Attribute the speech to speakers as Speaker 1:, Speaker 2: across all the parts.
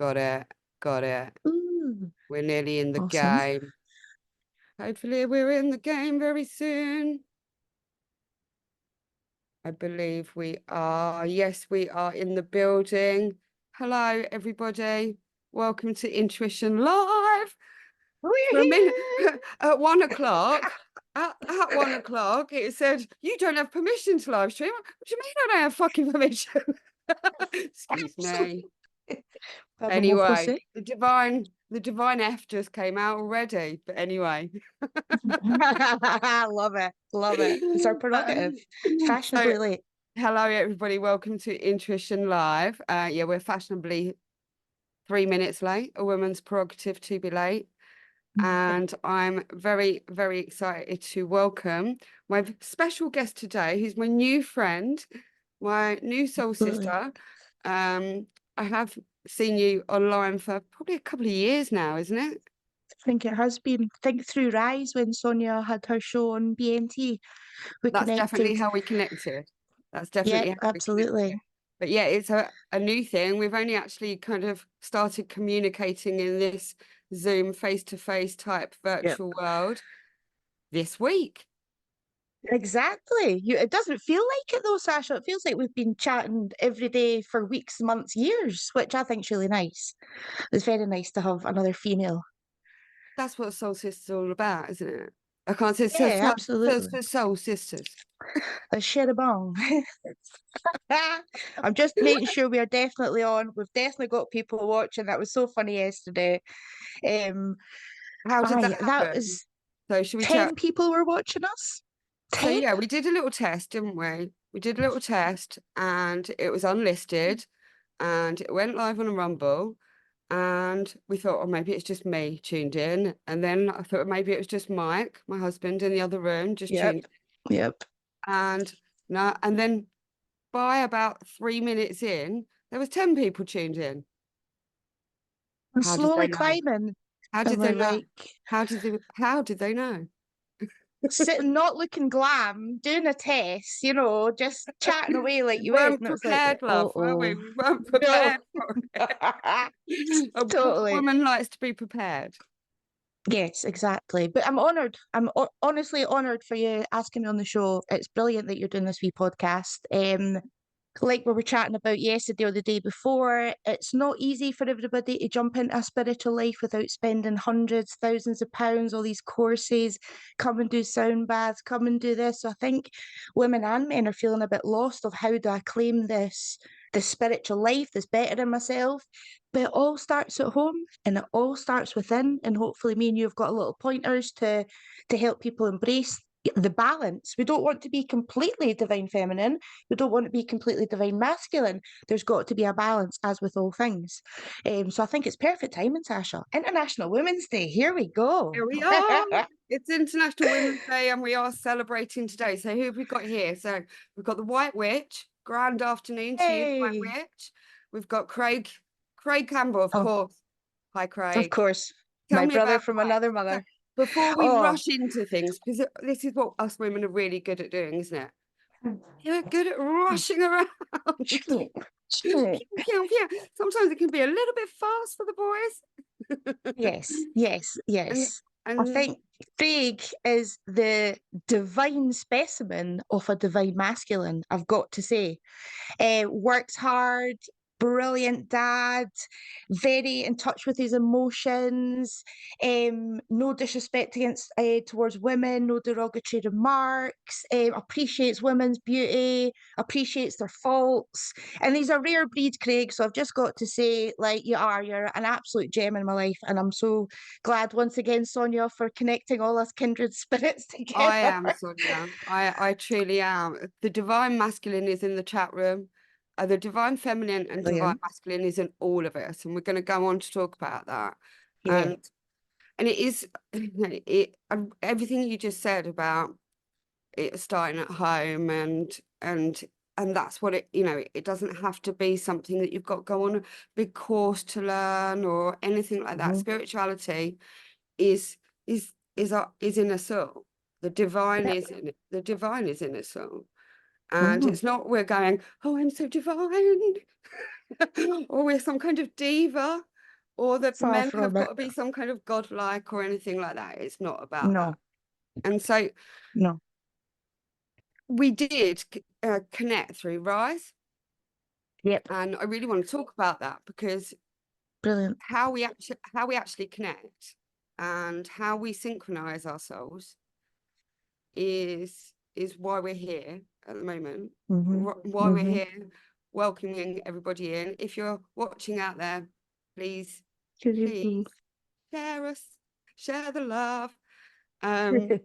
Speaker 1: Got it. Got it.
Speaker 2: Ooh,
Speaker 1: We're nearly in the
Speaker 2: awesome.
Speaker 1: game. Hopefully we're in the game very soon. I believe we are. Yes, we are in the building. Hello, everybody. Welcome to Intuition Live. For a minute, at 1 o'clock, at 1 o'clock, it said, you don't have permission to live stream. What do you mean I don't have fucking permission? Excuse me. Anyway, the divine F just came out already. But anyway.
Speaker 2: Love it. Love it. It's our prerogative. Fashionably late.
Speaker 1: Hello, everybody. Welcome to Intuition Live. Yeah, we're fashionably 3 minutes late. A woman's prerogative to be late. And I'm very, very excited to welcome my special guest today, who's my new friend, my new soul sister. I have seen you online for probably a couple of years now, isn't it?
Speaker 2: I think it has been. Think through Rise when Sonia had her show on BNT.
Speaker 1: That's definitely how we connected. That's definitely
Speaker 2: yeah,
Speaker 1: how
Speaker 2: absolutely.
Speaker 1: We connected. But yeah, it's a new thing. We've only actually kind of started communicating in this Zoom face-to-face type virtual world this week.
Speaker 2: Exactly. It doesn't feel like it though, Sasha. It feels like we've been chatting every day for weeks, months, years, which I think is really nice. It's very nice to have another female.
Speaker 1: That's what Soul Sisters is all about, isn't it? I can't say
Speaker 2: Yeah, absolutely.
Speaker 1: for Soul Sisters.
Speaker 2: A shit a bong. I'm just making sure we are definitely on. We've definitely got people watching. That was so funny yesterday.
Speaker 1: How did that happen?
Speaker 2: That was
Speaker 1: so should we
Speaker 2: 10
Speaker 1: chat?
Speaker 2: people were watching us. 10?
Speaker 1: So yeah, we did a little test, didn't we? We did a little test and it was unlisted and it went live on a Rumble. And we thought, oh, maybe it's just me tuned in. And then I thought maybe it was just Mike, my husband, in the other room, just tuned
Speaker 2: in. Yep.
Speaker 1: And no, and then by about 3 minutes in, there was 10 people tuned in.
Speaker 2: And slowly climbing.
Speaker 1: How did they know? How did they know?
Speaker 2: Sitting, not looking glam, doing a test, just chatting away like you
Speaker 1: weren't prepared, love, were we? We weren't prepared for it.
Speaker 2: Totally.
Speaker 1: A woman likes to be prepared.
Speaker 2: Yes, exactly. But I'm honoured. I'm honestly honoured for you asking me on the show. It's brilliant that you're doing this wee podcast. Like we were chatting about yesterday or the day before, it's not easy for everybody to jump into a spiritual life without spending hundreds, thousands of pounds, all these courses, come and do sound baths, come and do this. So I think women and men are feeling a bit lost of how do I claim this spiritual life, this better in myself. But it all starts at home and it all starts within. And hopefully me and you have got little pointers to help people embrace the balance. We don't want to be completely divine feminine. We don't want to be completely divine masculine. There's got to be a balance, as with all things. So I think it's perfect timing, Sasha. International Women's Day. Here we go.
Speaker 1: Here we are. It's International Women's Day and we are celebrating today. So who have we got here? So we've got the White Witch. Grand afternoon to you, White Witch. We've got Craig Campbell, of course. Hi, Craig.
Speaker 2: Of course. My brother from another mother.
Speaker 1: Before we rush into things, because this is what us women are really good at doing, isn't it? You're good at rushing around. Sometimes it can be a little bit fast for the
Speaker 2: boys. Yes. And I think Craig is the divine specimen of a divine masculine, I've got to say. Works hard, brilliant dad, very in touch with his emotions, no disrespect against towards women, no derogatory remarks, appreciates women's beauty, appreciates their faults. And he's a rare breed, Craig, so I've just got to say, you're an absolute gem in my life, and I'm so glad once again, Sonia, for connecting all us kindred spirits together.
Speaker 1: I am, Sonia. I truly am. The divine masculine is in the chat room. The divine feminine and divine masculine is in all of us, and we're going to go on to talk about that. And it is everything you just said about it starting at home, and that's what it doesn't have to be something that you've got to go on a big course to learn or anything like that. Spirituality is in us all. The divine is in it. The divine is in us all. And it's not we're going, oh, I'm so divine, or we're some kind of diva. or that
Speaker 2: Far
Speaker 1: men have
Speaker 2: from
Speaker 1: got
Speaker 2: it.
Speaker 1: to be some kind of godlike or anything like that. It's not about that.
Speaker 2: No,
Speaker 1: And so
Speaker 2: no.
Speaker 1: we did connect through Rise.
Speaker 2: Yep.
Speaker 1: And I really want to talk about that, because
Speaker 2: Brilliant.
Speaker 1: how we actually connect and how we synchronize ourselves is why we're here at the moment. Why we're here welcoming everybody in. If you're watching out there, please share us, share the love. And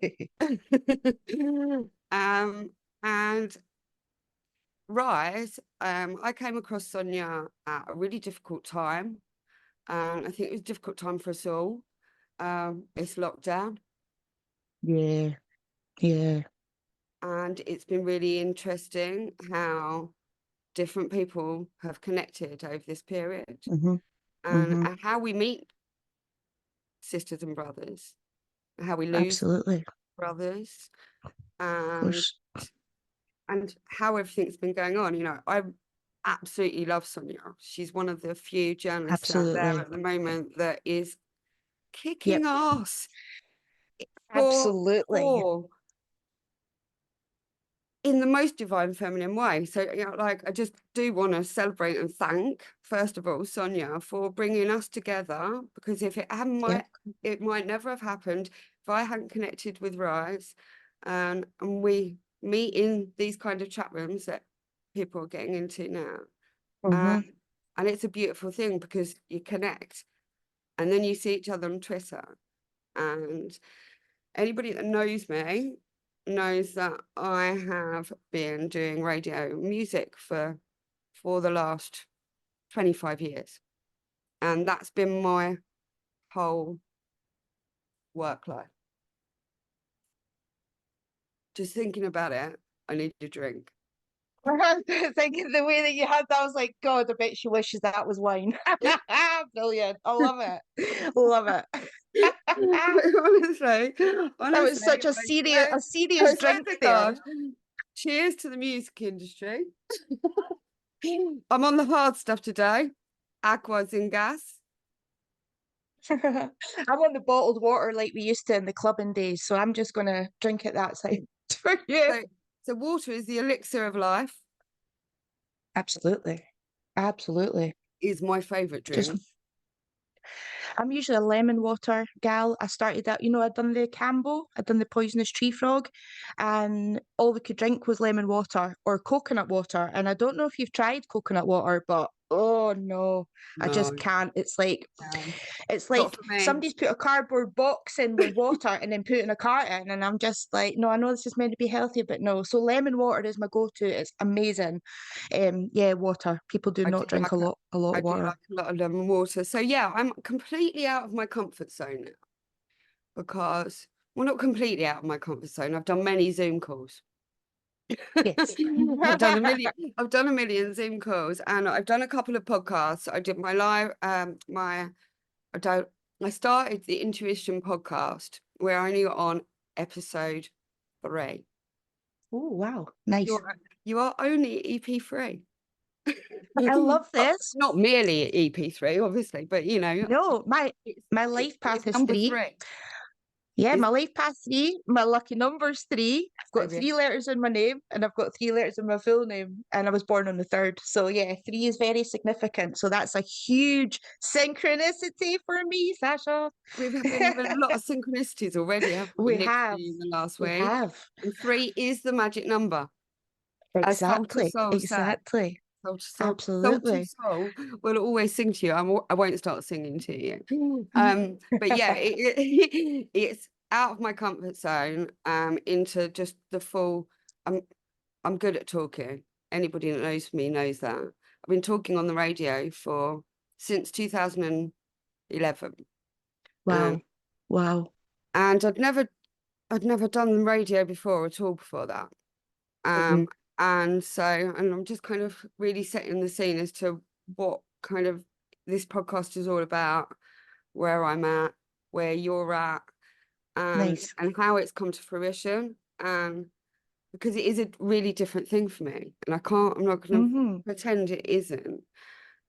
Speaker 1: Rise, I came across Sonia at a really difficult time, and I think it was a difficult time for us all. It's lockdown,
Speaker 2: Yeah, yeah.
Speaker 1: and it's been really interesting how different people have connected over this period, and how we meet sisters and brothers, and how we lose
Speaker 2: Absolutely.
Speaker 1: brothers,
Speaker 2: Of course.
Speaker 1: and how everything's been going on. You know, I absolutely love Sonia. She's one of the few journalists out there
Speaker 2: Absolutely.
Speaker 1: at the moment that is
Speaker 2: Yep.
Speaker 1: kicking ass
Speaker 2: Absolutely.
Speaker 1: for in the most divine feminine way. So, you know, like, I just do want to celebrate and thank, first of all, Sonia, for bringing us together, because if it hadn't,
Speaker 2: Yep.
Speaker 1: it might never have happened if I hadn't connected with Rise, and we meet in these kind of chat rooms that people are getting into now. And it's a beautiful thing, because you connect and then you see each other on Twitter. And anybody that knows me knows that I have been doing radio music for the last 25 years. And that's been my whole work life. Just thinking about it, I need a drink.
Speaker 2: Thinking the way that you had that, I was like, God, I bet she wishes that was wine. Brilliant. I love it. Love it.
Speaker 1: honestly,
Speaker 2: That was such a serious drink there.
Speaker 1: Cheers to the music industry. I'm on the hard stuff today. Aquas and gas.
Speaker 2: I'm on the bottled water like we used to in the clubbing days, so I'm just going to drink it that side for you.
Speaker 1: So water is the elixir of life.
Speaker 2: Absolutely. Absolutely.
Speaker 1: Is my favourite drink.
Speaker 2: I'm usually a lemon water gal. I started that, you know, I'd done the Cambo, I'd done the poisonous tree frog, and all we could drink was lemon water or coconut water. And I don't know if you've tried coconut water, but oh no, I just can't. It's like somebody's put a cardboard box in with water and then put in a carton, and I'm just like, no, I know this is meant to be healthy, but no. So lemon water is my go-to. It's amazing. Yeah, water. People do not drink a lot of water.
Speaker 1: I do like a lot of lemon water. So yeah, I'm completely out of my comfort zone now, because, well, not completely out of my comfort zone. I've done many Zoom calls.
Speaker 2: Yes.
Speaker 1: I've done a million Zoom calls, and I've done a couple of podcasts. I did my live, I started the Intuition podcast, where I knew on episode 3.
Speaker 2: Oh, wow. Nice.
Speaker 1: You are only EP3.
Speaker 2: I love this.
Speaker 1: Not merely EP3, obviously, but you know.
Speaker 2: No, my life path is
Speaker 1: number
Speaker 2: 3.
Speaker 1: 3.
Speaker 2: Yeah, my life path 3. My lucky number's 3. I've got
Speaker 1: Maybe.
Speaker 2: 3 letters in my name, and I've got 3 letters in my full name, and I was born on the 3rd. So yeah, 3 is very significant. So that's a huge synchronicity for me, Sacha.
Speaker 1: We've been having a lot of synchronicities already, haven't we?
Speaker 2: We have.
Speaker 1: In the last
Speaker 2: We
Speaker 1: week.
Speaker 2: have.
Speaker 1: And 3 is the magic number.
Speaker 2: Exactly.
Speaker 1: Exactly.
Speaker 2: Absolutely.
Speaker 1: Soul will always sing to you. I won't start singing to you. But yeah, it's out of my comfort zone, into just the full. I'm good at talking. Anybody that knows me knows that. I've been talking on the radio since 2011.
Speaker 2: Wow. Wow.
Speaker 1: And I'd never done radio before at all before that. And I'm just kind of really setting the scene as to what kind of this podcast is all about, where I'm at, where you're at, and how it's come to fruition. Because it is a really different thing for me, and I'm not going to pretend it isn't.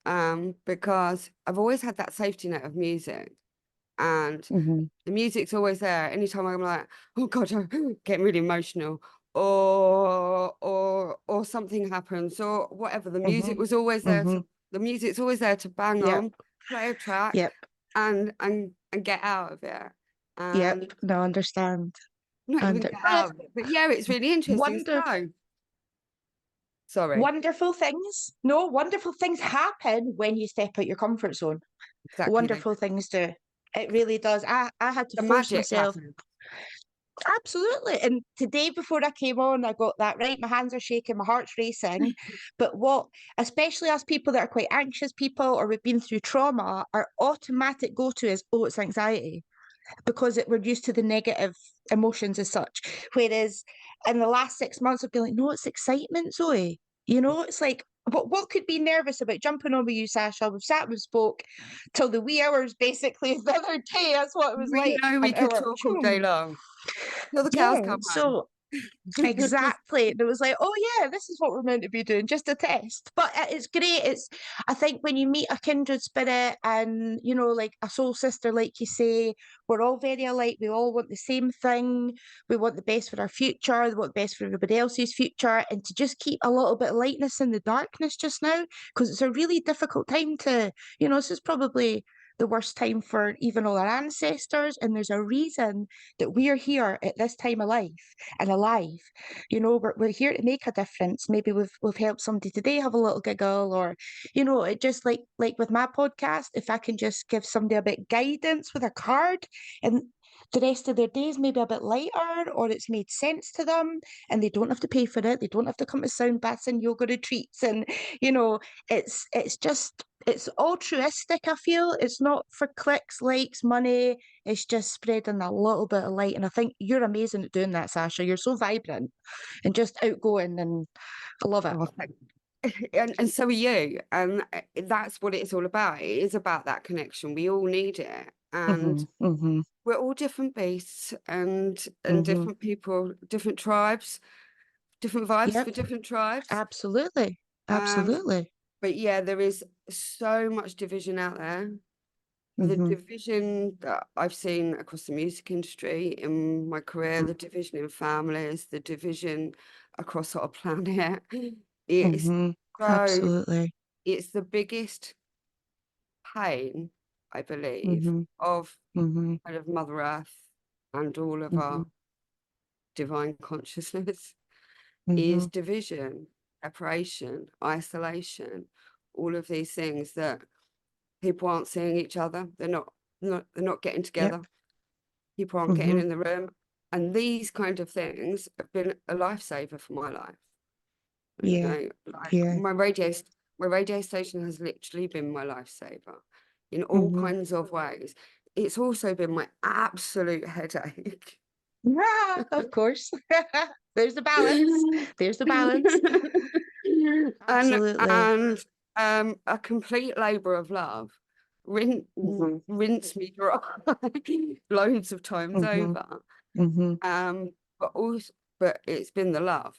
Speaker 1: because I've always had that safety net of music, and
Speaker 2: Mm-hmm.
Speaker 1: the music's always there. Anytime I'm like, oh God, I'm getting really emotional, or something happens, or whatever, the
Speaker 2: Mm-hmm.
Speaker 1: music was always there
Speaker 2: Mm-hmm.
Speaker 1: to, the music's always there to bang
Speaker 2: Yep.
Speaker 1: on, play a track,
Speaker 2: Yep.
Speaker 1: and get out of it.
Speaker 2: Yep.
Speaker 1: And
Speaker 2: No, understand.
Speaker 1: not even
Speaker 2: And
Speaker 1: get out of it. But yeah, it's really interesting.
Speaker 2: wonder
Speaker 1: So, sorry,
Speaker 2: wonderful things. No, wonderful things happen when you step out your comfort zone.
Speaker 1: exactly.
Speaker 2: Wonderful things do. It really does. I had to
Speaker 1: The
Speaker 2: force
Speaker 1: magic
Speaker 2: myself.
Speaker 1: happens.
Speaker 2: Absolutely. And today before I came on, I got that right. My hands are shaking, my heart's racing. But what, especially as people that are quite anxious people or we've been through trauma, our automatic go-to is, oh, it's anxiety, because we're used to the negative emotions as such. Whereas in the last 6 months, I've been like, no, it's excitement, Zoe. You know, it's like, what could be nervous about jumping on with you, Sacha? We've sat, we've spoke till the wee hours, basically, the other day. That's what it was
Speaker 1: We
Speaker 2: like.
Speaker 1: know we
Speaker 2: An
Speaker 1: could
Speaker 2: hour.
Speaker 1: talk all day long till the cows
Speaker 2: Yeah.
Speaker 1: come home.
Speaker 2: So exactly. And it was like, oh yeah, this is what we're meant to be doing, just a test. But it's great. It's, I think when you meet a kindred spirit and, you know, like a soul sister, like you say, we're all very alike. We all want the same thing. We want the best for our future. We want the best for everybody else's future. And to just keep a little bit of lightness in the darkness just now, because it's a really difficult time to, you know, this is probably the worst time for even all our ancestors. And there's a reason that we are here at this time of life and alive. You know, we're here to make a difference. Maybe we've helped somebody today have a little giggle, or, you know, it just like with my podcast, if I can just give somebody a bit guidance with a card and the rest of their days maybe a bit lighter, or it's made sense to them and they don't have to pay for it, they don't have to come to sound baths and yoga retreats, and you know, it's just, it's altruistic. I feel it's not for clicks, likes, money. It's just spreading a little bit of light. And I think you're amazing at doing that, Sacha. You're so vibrant and just outgoing, and I love it.
Speaker 1: Oh, and so are you. And that's what it's all about. It is about that connection. We all need it. And
Speaker 2: Mm-hmm, mm-hmm,
Speaker 1: we're all different beasts and
Speaker 2: mm-hmm.
Speaker 1: different people, different tribes, different vibes for
Speaker 2: Yep,
Speaker 1: different tribes.
Speaker 2: absolutely.
Speaker 1: Um,
Speaker 2: Absolutely.
Speaker 1: but yeah, there is so much division out there. The
Speaker 2: Mm-hmm,
Speaker 1: division that I've seen across the music industry in my career, the division in families, the division across our planet, it's
Speaker 2: mm-hmm.
Speaker 1: so,
Speaker 2: Absolutely.
Speaker 1: it's the biggest pain, I believe,
Speaker 2: Mm-hmm,
Speaker 1: of
Speaker 2: mm-hmm,
Speaker 1: kind of Mother Earth and all of
Speaker 2: mm-hmm,
Speaker 1: our divine consciousness
Speaker 2: mm-hmm.
Speaker 1: is division, separation, isolation, all of these things that people aren't seeing each other. They're not getting
Speaker 2: Yep.
Speaker 1: together. People aren't getting
Speaker 2: Mm-hmm.
Speaker 1: in the room. And these kind of things have been a lifesaver for my life. You
Speaker 2: Yeah.
Speaker 1: know, like
Speaker 2: Yeah.
Speaker 1: my radio station has literally been my lifesaver in all
Speaker 2: Mm-hmm.
Speaker 1: kinds of ways. It's also been my absolute headache.
Speaker 2: Yeah, of course. There's the balance. There's the balance.
Speaker 1: and
Speaker 2: Absolutely.
Speaker 1: and a complete labor of love.
Speaker 2: Mm-hmm.
Speaker 1: Rinse me dry loads of times
Speaker 2: Mm-hmm.
Speaker 1: over.
Speaker 2: Mm-hmm.
Speaker 1: But also, but it's been the love.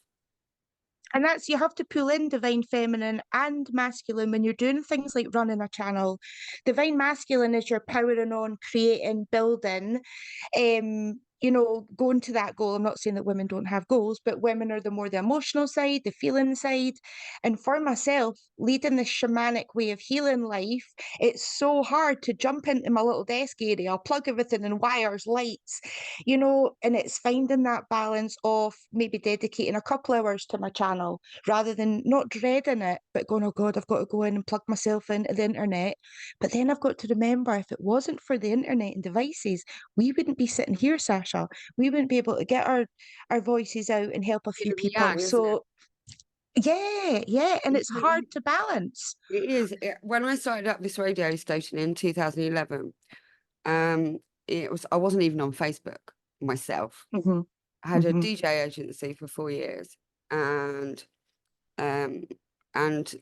Speaker 2: And that's, you have to pull in divine feminine and masculine when you're doing things like running a channel. Divine masculine is your powering on, creating, building, you know, going to that goal. I'm not saying that women don't have goals, but women are the more the emotional side, the feeling side. And for myself, leading this shamanic way of healing life, it's so hard to jump into my little desk area, I'll plug everything in wires, lights, you know, and it's finding that balance of maybe dedicating a couple hours to my channel rather than not dreading it, but going, oh God, I've got to go in and plug myself into the internet. But then I've got to remember, if it wasn't for the internet and devices, we wouldn't be sitting here, Sacha. We wouldn't be able to get our voices out and help a
Speaker 1: Yin
Speaker 2: few
Speaker 1: and
Speaker 2: people.
Speaker 1: yang, isn't it?
Speaker 2: So yeah, yeah. And it's hard to balance.
Speaker 1: It is. When I started up this radio station in 2011, I wasn't even on Facebook myself.
Speaker 2: Mm-hmm,
Speaker 1: I had a
Speaker 2: mm-hmm,
Speaker 1: DJ agency for 4 years, and um, and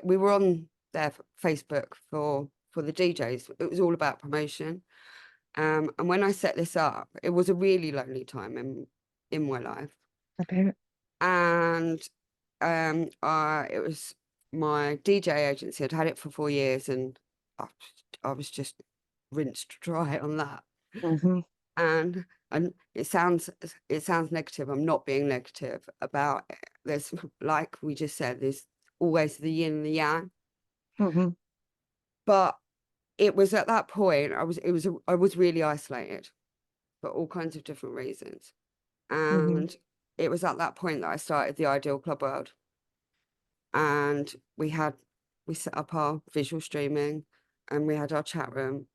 Speaker 1: we were on their Facebook for the DJs. It was all about promotion. And when I set this up, it was a really lonely time in my life,
Speaker 2: I bet.
Speaker 1: and it was my DJ agency. I'd had it for 4 years, and I was just rinsed dry on that. And it sounds negative. I'm not being negative about it. There's, like we just said, there's always the yin and the yang. But it was at that point I was really isolated for all kinds of different reasons. And it was at that point that I started the Ideal Club World. And we set up our visual streaming, and we had our chat room,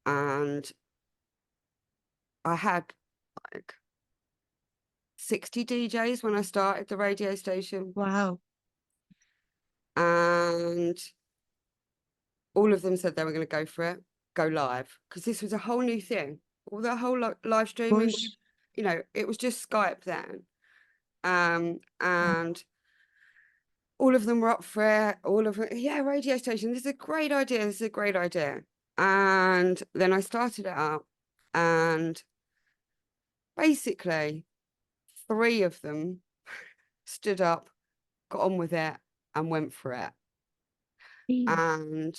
Speaker 1: and I had like 60 DJs when I started the radio station.
Speaker 2: Wow.
Speaker 1: And all of them said they were going to go for it, go live, because this was a whole new thing. All the whole live streaming, you know, it was just Skype then. And all of them were up for it. All of them, yeah, radio station, this is a great idea. This is a great idea. And then I started it up, and basically 3 of them stood up, got on with it, and went for it. And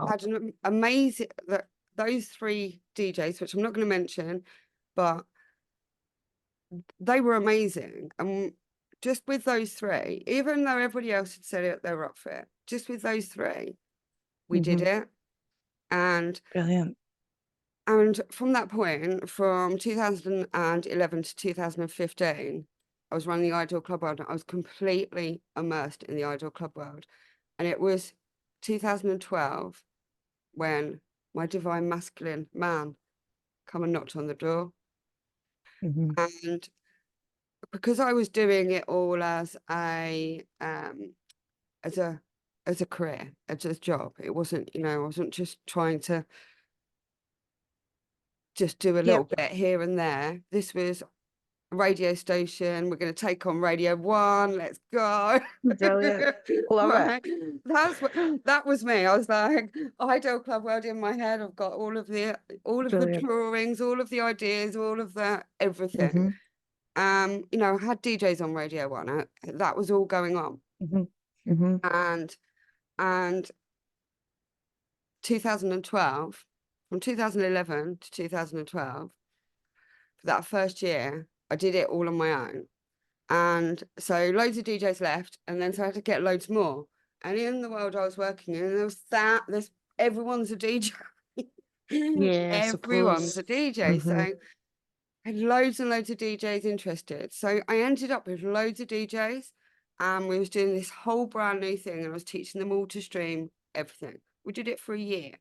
Speaker 1: had an amazing, those 3 DJs, which I'm not going to mention, but they were amazing. And just with those 3, even though everybody else had said it, they were up for it, just with those 3, we did it. And
Speaker 2: brilliant.
Speaker 1: And from that point, from 2011 to 2015, I was running the Ideal Club World. I was completely immersed in the Ideal Club World. And it was 2012 when my divine masculine man come and knocked on the door. And because I was doing it all as a career, as a job, it wasn't, you know, I wasn't just trying to just do a little bit here and there. This was a radio station. We're going to take on Radio 1. Let's go.
Speaker 2: Brilliant. Love it.
Speaker 1: That was me. I was like, Ideal Club World in my head. I've got all of the drawings, all of the ideas, all of the everything. You know, I had DJs on Radio 1. That was all going on. And 2012, from 2011 to 2012, for that first year, I did it all on my own. And so loads of DJs left, and then so I had to get loads more. And in the world I was working in, there's everyone's a DJ. Everyone's a DJ. So I had loads and loads of DJs interested. So I ended up with loads of DJs, and we was doing this whole brand new thing, and I was teaching them all to stream everything. We did it for a year.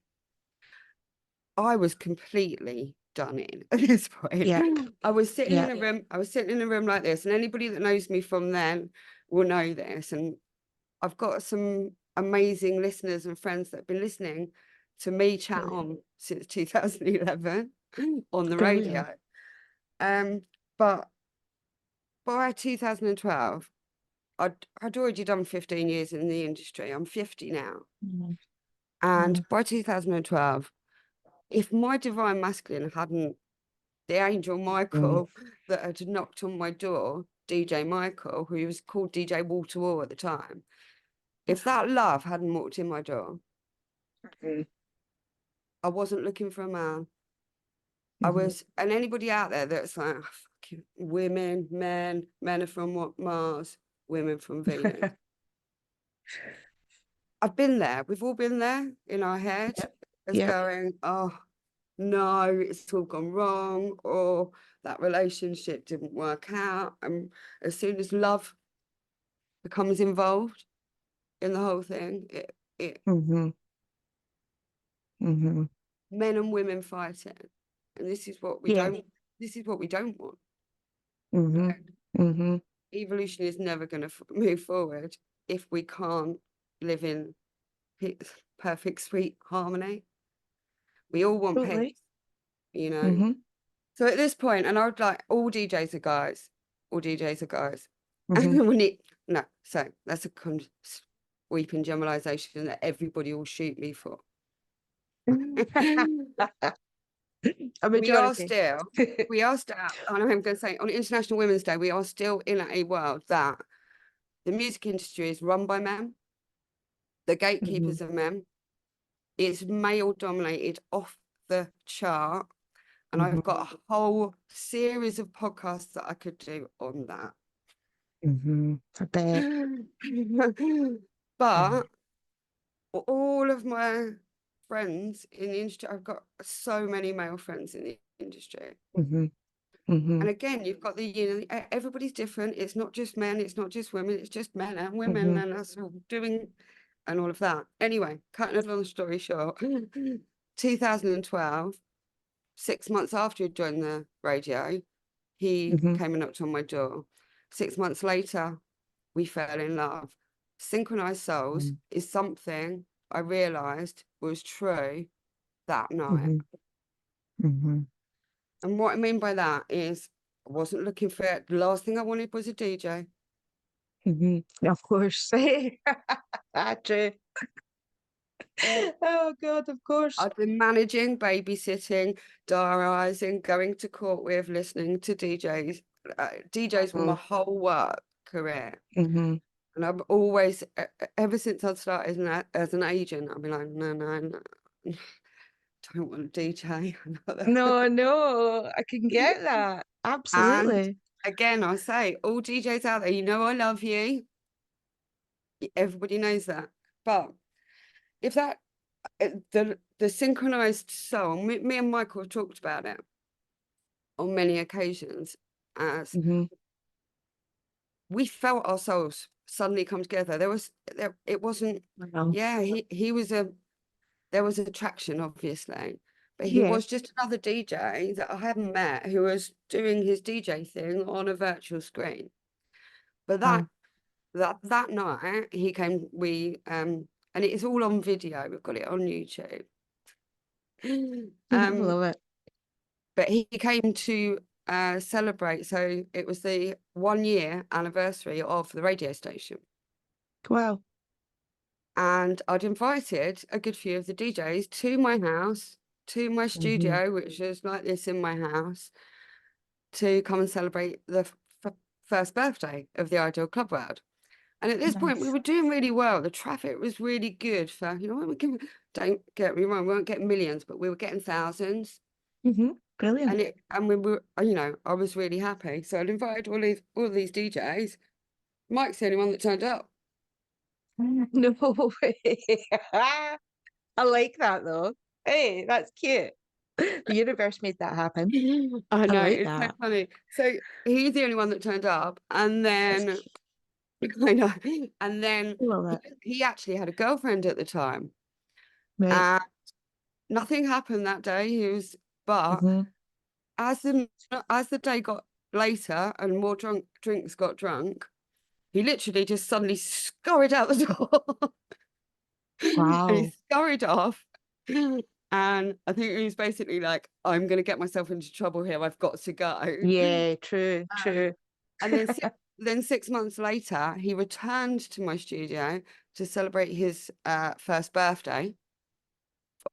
Speaker 1: I was completely done in at this point. I was sitting in a room. I was sitting in a room like this, and anybody that knows me from then will know this. And I've got some amazing listeners and friends that have been listening to me chat on since 2011 on the radio. But by 2012, I'd already done 15 years in the industry. I'm 50 now. And by 2012, if my divine masculine hadn't, the angel Michael that had knocked on my door, DJ Michael, who was called DJ Wall to Wall at the time, if that love hadn't walked in my door, I wasn't looking for a man. I was, and anybody out there that's like, oh, fucking women, men are from Mars, women from Venus. I've been there. We've all been there in our head. It's going, oh, no, it's all gone wrong, or that relationship didn't work out. And as soon as love becomes involved in the whole thing, men and women fighting. And this is what we don't, this is what we don't want. Evolution is never going to move forward if we can't live in perfect, sweet harmony. We all want peace, you know. So at this point, and I would like, all DJs are guys. And we need, no, so that's a sweeping generalization that everybody will shoot me for. We are still, and I'm going to say, on International Women's Day, we are still in a world that the music industry is run by men. The Gatekeepers of Men. It's male dominated, off the chart. And I've got a whole series of podcasts that I could do on that.
Speaker 2: I bet.
Speaker 1: But all of my friends in the industry, I've got so many male friends in the industry. And again, you've got everybody's different. It's not just men, it's not just women, it's just men and women and us all doing and all of that. Anyway, cutting a long story short, 2012, 6 months after he joined the radio, he came and knocked on my door. 6 months later, we fell in love. Synchronised Souls is something I realised was true that night. And what I mean by that is I wasn't looking for it. The last thing I wanted was a DJ.
Speaker 2: Of course. True. Oh God, of course.
Speaker 1: I'd been managing, babysitting, diarising, going to court with, listening to DJs. DJs were my whole work career. And I've always, ever since I'd started as an agent, I've been like, no, don't want a DJ.
Speaker 2: No, I can get that. Absolutely.
Speaker 1: And again, I say, all DJs out there, you know I love you. Everybody knows that. But if that, the Synchronised Soul, me and Michael have talked about it on many occasions, as we felt ourselves suddenly come together. It wasn't, he was there was attraction, obviously, but he was just another DJ that I hadn't met who was doing his DJ thing on a virtual screen. But that night he came, and it is all on video. We've got it on YouTube.
Speaker 2: I love it.
Speaker 1: But he came to celebrate. So it was the 1 year anniversary of the radio station.
Speaker 2: Wow.
Speaker 1: And I'd invited a good few of the DJs to my house, to my studio, which is like this in my house, to come and celebrate the first birthday of the Ideal Club World. And at this point, we were doing really well. The traffic was really good for, don't get me wrong, we weren't getting millions, but we were getting thousands.
Speaker 2: Brilliant.
Speaker 1: And we were, I was really happy. So I'd invited all these DJs. Mike's the only one that turned up.
Speaker 2: No way. I like that though. Hey, that's cute. The universe made that happen.
Speaker 1: I know,
Speaker 2: like
Speaker 1: it's
Speaker 2: that.
Speaker 1: so funny. So he's the only one that turned up, and then I know, and then he actually had a girlfriend at the time.
Speaker 2: Right.
Speaker 1: And nothing happened that day. But as the day got later and more drinks got drunk, he literally just suddenly scurried out the door.
Speaker 2: Wow.
Speaker 1: And he scurried off. And I think he was basically like, I'm going to get myself into trouble here. I've got to go.
Speaker 2: Yeah, true.
Speaker 1: And then 6 months later, he returned to my studio to celebrate his first birthday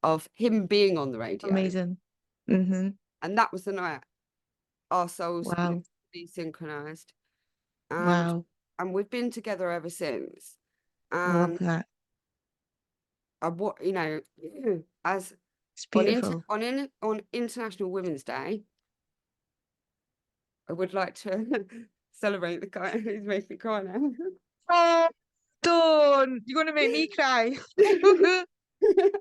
Speaker 1: of him being on the radio.
Speaker 2: Amazing.
Speaker 1: And that was the night our souls synchronized.
Speaker 2: Wow.
Speaker 1: And we've been together ever since.
Speaker 2: Love that.
Speaker 1: As
Speaker 2: it's beautiful.
Speaker 1: On International Women's Day, I would like to celebrate the guy who's made me cry now.
Speaker 2: Oh, don't! You're going to make me cry.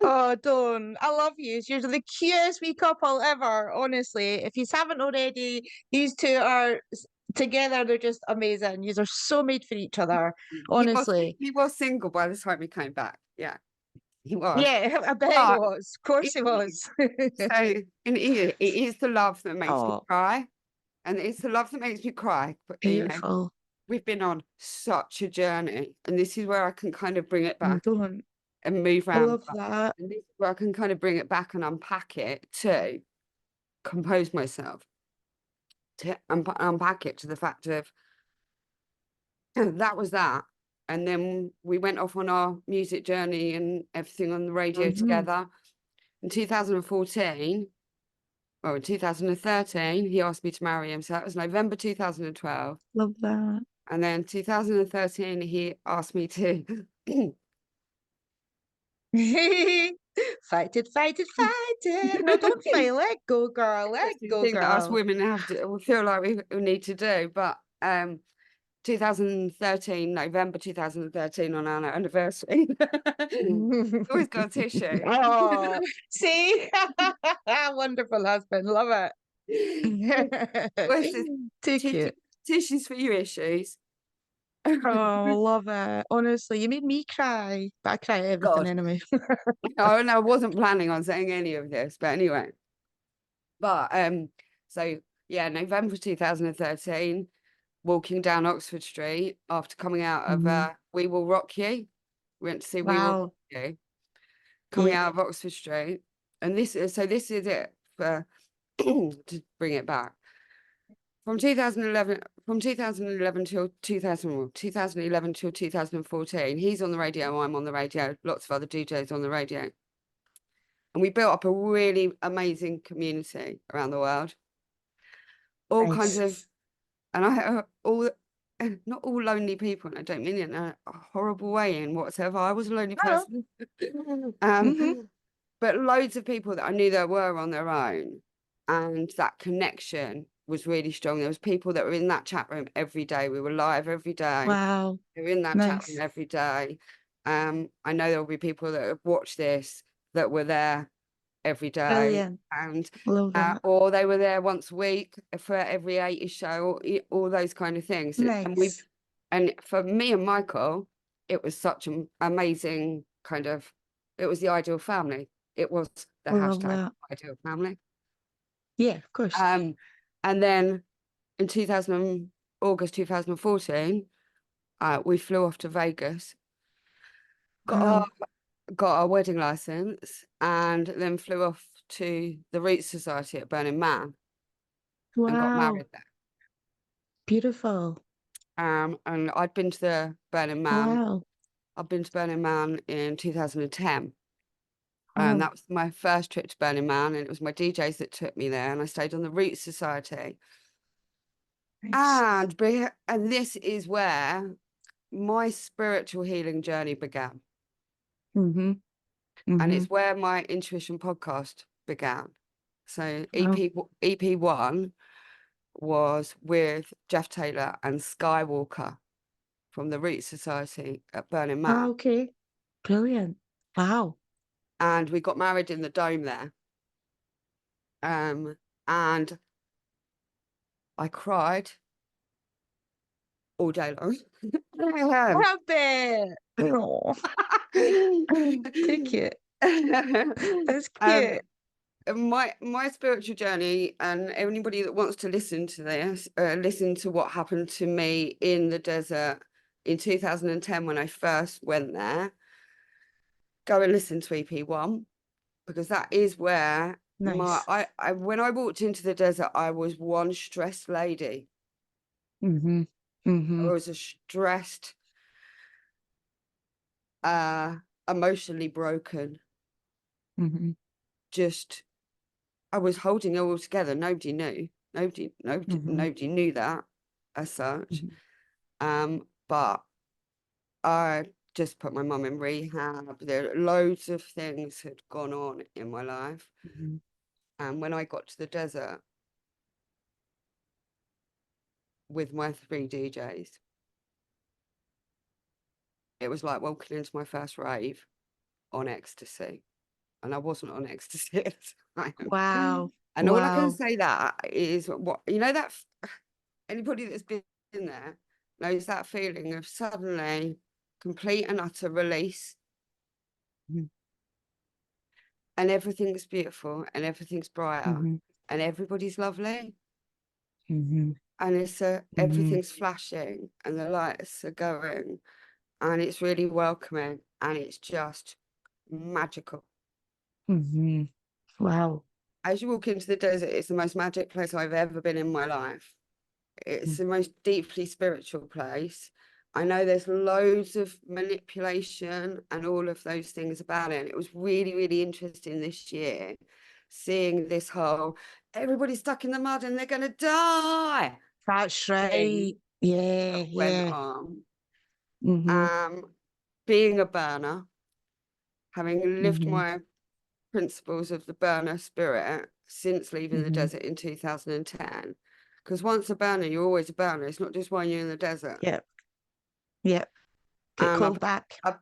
Speaker 2: Oh, don't. I love you. You're the cutest wee couple ever, honestly. If you haven't already, these two are together. They're just amazing. You are so made for each other, honestly.
Speaker 1: He was single by the time he came back. Yeah, he was.
Speaker 2: Yeah, I bet he was. Of course he was.
Speaker 1: So it is the love that makes me cry. And it's the love that makes me cry. But,
Speaker 2: beautiful.
Speaker 1: We've been on such a journey. And this is where I can kind of bring it back. And move around.
Speaker 2: I love that.
Speaker 1: And this is where I can kind of bring it back and unpack it to compose myself, to unpack it to the fact of that was that. And then we went off on our music journey and everything on the radio together. In 2014, well, in 2013, he asked me to marry him. So that was November 2012.
Speaker 2: Love that.
Speaker 1: And then 2013, he asked me to
Speaker 2: Fight it, fight it, fight it. No, don't fight. Let go, girl. Let
Speaker 1: Interesting
Speaker 2: go,
Speaker 1: thing that us
Speaker 2: girl.
Speaker 1: women have to, we feel like we need to do. But 2013, November 2013, on our anniversary. Always got a tissue.
Speaker 2: Oh, see? Wonderful husband. Love
Speaker 1: Where's this
Speaker 2: it. Too cute.
Speaker 1: tissues for your issues?
Speaker 2: Oh, love it. Honestly, you made me cry. But I cry at everything
Speaker 1: God.
Speaker 2: anyway.
Speaker 1: Oh, no, I wasn't planning on saying any of this, but anyway. But so yeah, November 2013, walking down Oxford Street after coming out of We Will Rock You. We went to see We Will Rock
Speaker 2: Wow.
Speaker 1: You, coming
Speaker 2: Yeah.
Speaker 1: out of Oxford Street. And this is it for to bring it back. From 2011 till 2011 till 2014, he's on the radio, I'm on the radio, lots of other DJs on the radio. And we built up a really amazing community around the world. All kinds of, and I all not all lonely people, and I don't mean it in a horrible way in whatsoever. I was a lonely person. But loads of people that I knew that were on their own, and that connection was really strong. There was people that were in that chat room every day. We were live every day.
Speaker 2: Wow.
Speaker 1: They were in that chat room every day. I know there will be people that have watched this that were there every day.
Speaker 2: Brilliant.
Speaker 1: And
Speaker 2: Love that.
Speaker 1: or they were there once a week for every 80 show, or all those kind of things.
Speaker 2: Nice.
Speaker 1: And for me and Michael, it was such an amazing kind of, it was the ideal family. It was the hashtag ideal family.
Speaker 2: Yeah, of course.
Speaker 1: And then in August 2014, we flew off to Vegas, got our wedding license, and then flew off to the Roots Society at Burning Man and got married there.
Speaker 2: Beautiful.
Speaker 1: And I'd been to the Burning Man.
Speaker 2: Wow.
Speaker 1: I'd been to Burning Man in 2010. And that was my first trip to Burning Man, and it was my DJs that took me there, and I stayed on the Roots Society. Nice. And this is where my spiritual healing journey began. And it's where my intuition podcast began. So EP1 was with Jeff Taylor and Skywalker from the Roots Society at Burning Man.
Speaker 2: Oh, okay. Brilliant. Wow.
Speaker 1: And we got married in the Dome there. And I cried all day long.
Speaker 2: I bet. Oh. Too cute. That's cute.
Speaker 1: My spiritual journey, and anybody that wants to listen to this, listen to what happened to me in the desert in 2010 when I first went there, go and listen to EP1, because that is where
Speaker 2: Nice.
Speaker 1: when I walked into the desert, I was one stressed lady. I was a stressed, emotionally broken. Just, I was holding it all together. Nobody knew. Nobody knew that as such. But I just put my mum in rehab. There loads of things had gone on in my life. And when I got to the desert with my 3 DJs, it was like walking into my first rave on ecstasy. And I wasn't on ecstasy at the time.
Speaker 2: Wow.
Speaker 1: And all I can say that is, what you know, that anybody that's been in there knows that feeling of suddenly complete and utter release. And everything's beautiful and everything's brighter and everybody's lovely. And it's everything's flashing and the lights are going and it's really welcoming and it's just magical.
Speaker 2: Wow.
Speaker 1: As you walk into the desert, it's the most magic place I've ever been in my life. It's the most deeply spiritual place. I know there's loads of manipulation and all of those things about it. And it was really, really interesting this year, seeing this whole, everybody's stuck in the mud and they're going to die.
Speaker 2: That's right. Yeah,
Speaker 1: went on. Being a burner having lived my principles of the burner spirit since leaving the desert in 2010. Because once a burner, you're always a burner. It's not just when you're in the desert.
Speaker 2: Yep. Get
Speaker 1: And
Speaker 2: called back.
Speaker 1: And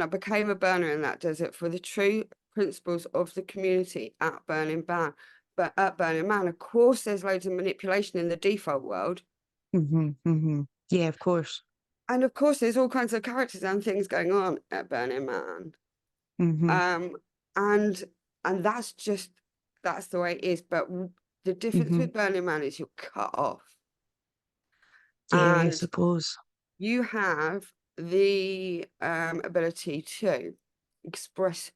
Speaker 1: I became a burner in that desert for the true principles of the community at Burning Man. But at Burning Man, of course, there's loads of manipulation in the default world.
Speaker 2: Yeah, of course.
Speaker 1: And of course, there's all kinds of characters and things going on at Burning Man. And that's the way it is. But the difference with Burning Man is you're cut off.
Speaker 2: Yeah, I
Speaker 1: And
Speaker 2: suppose.
Speaker 1: you have the ability to express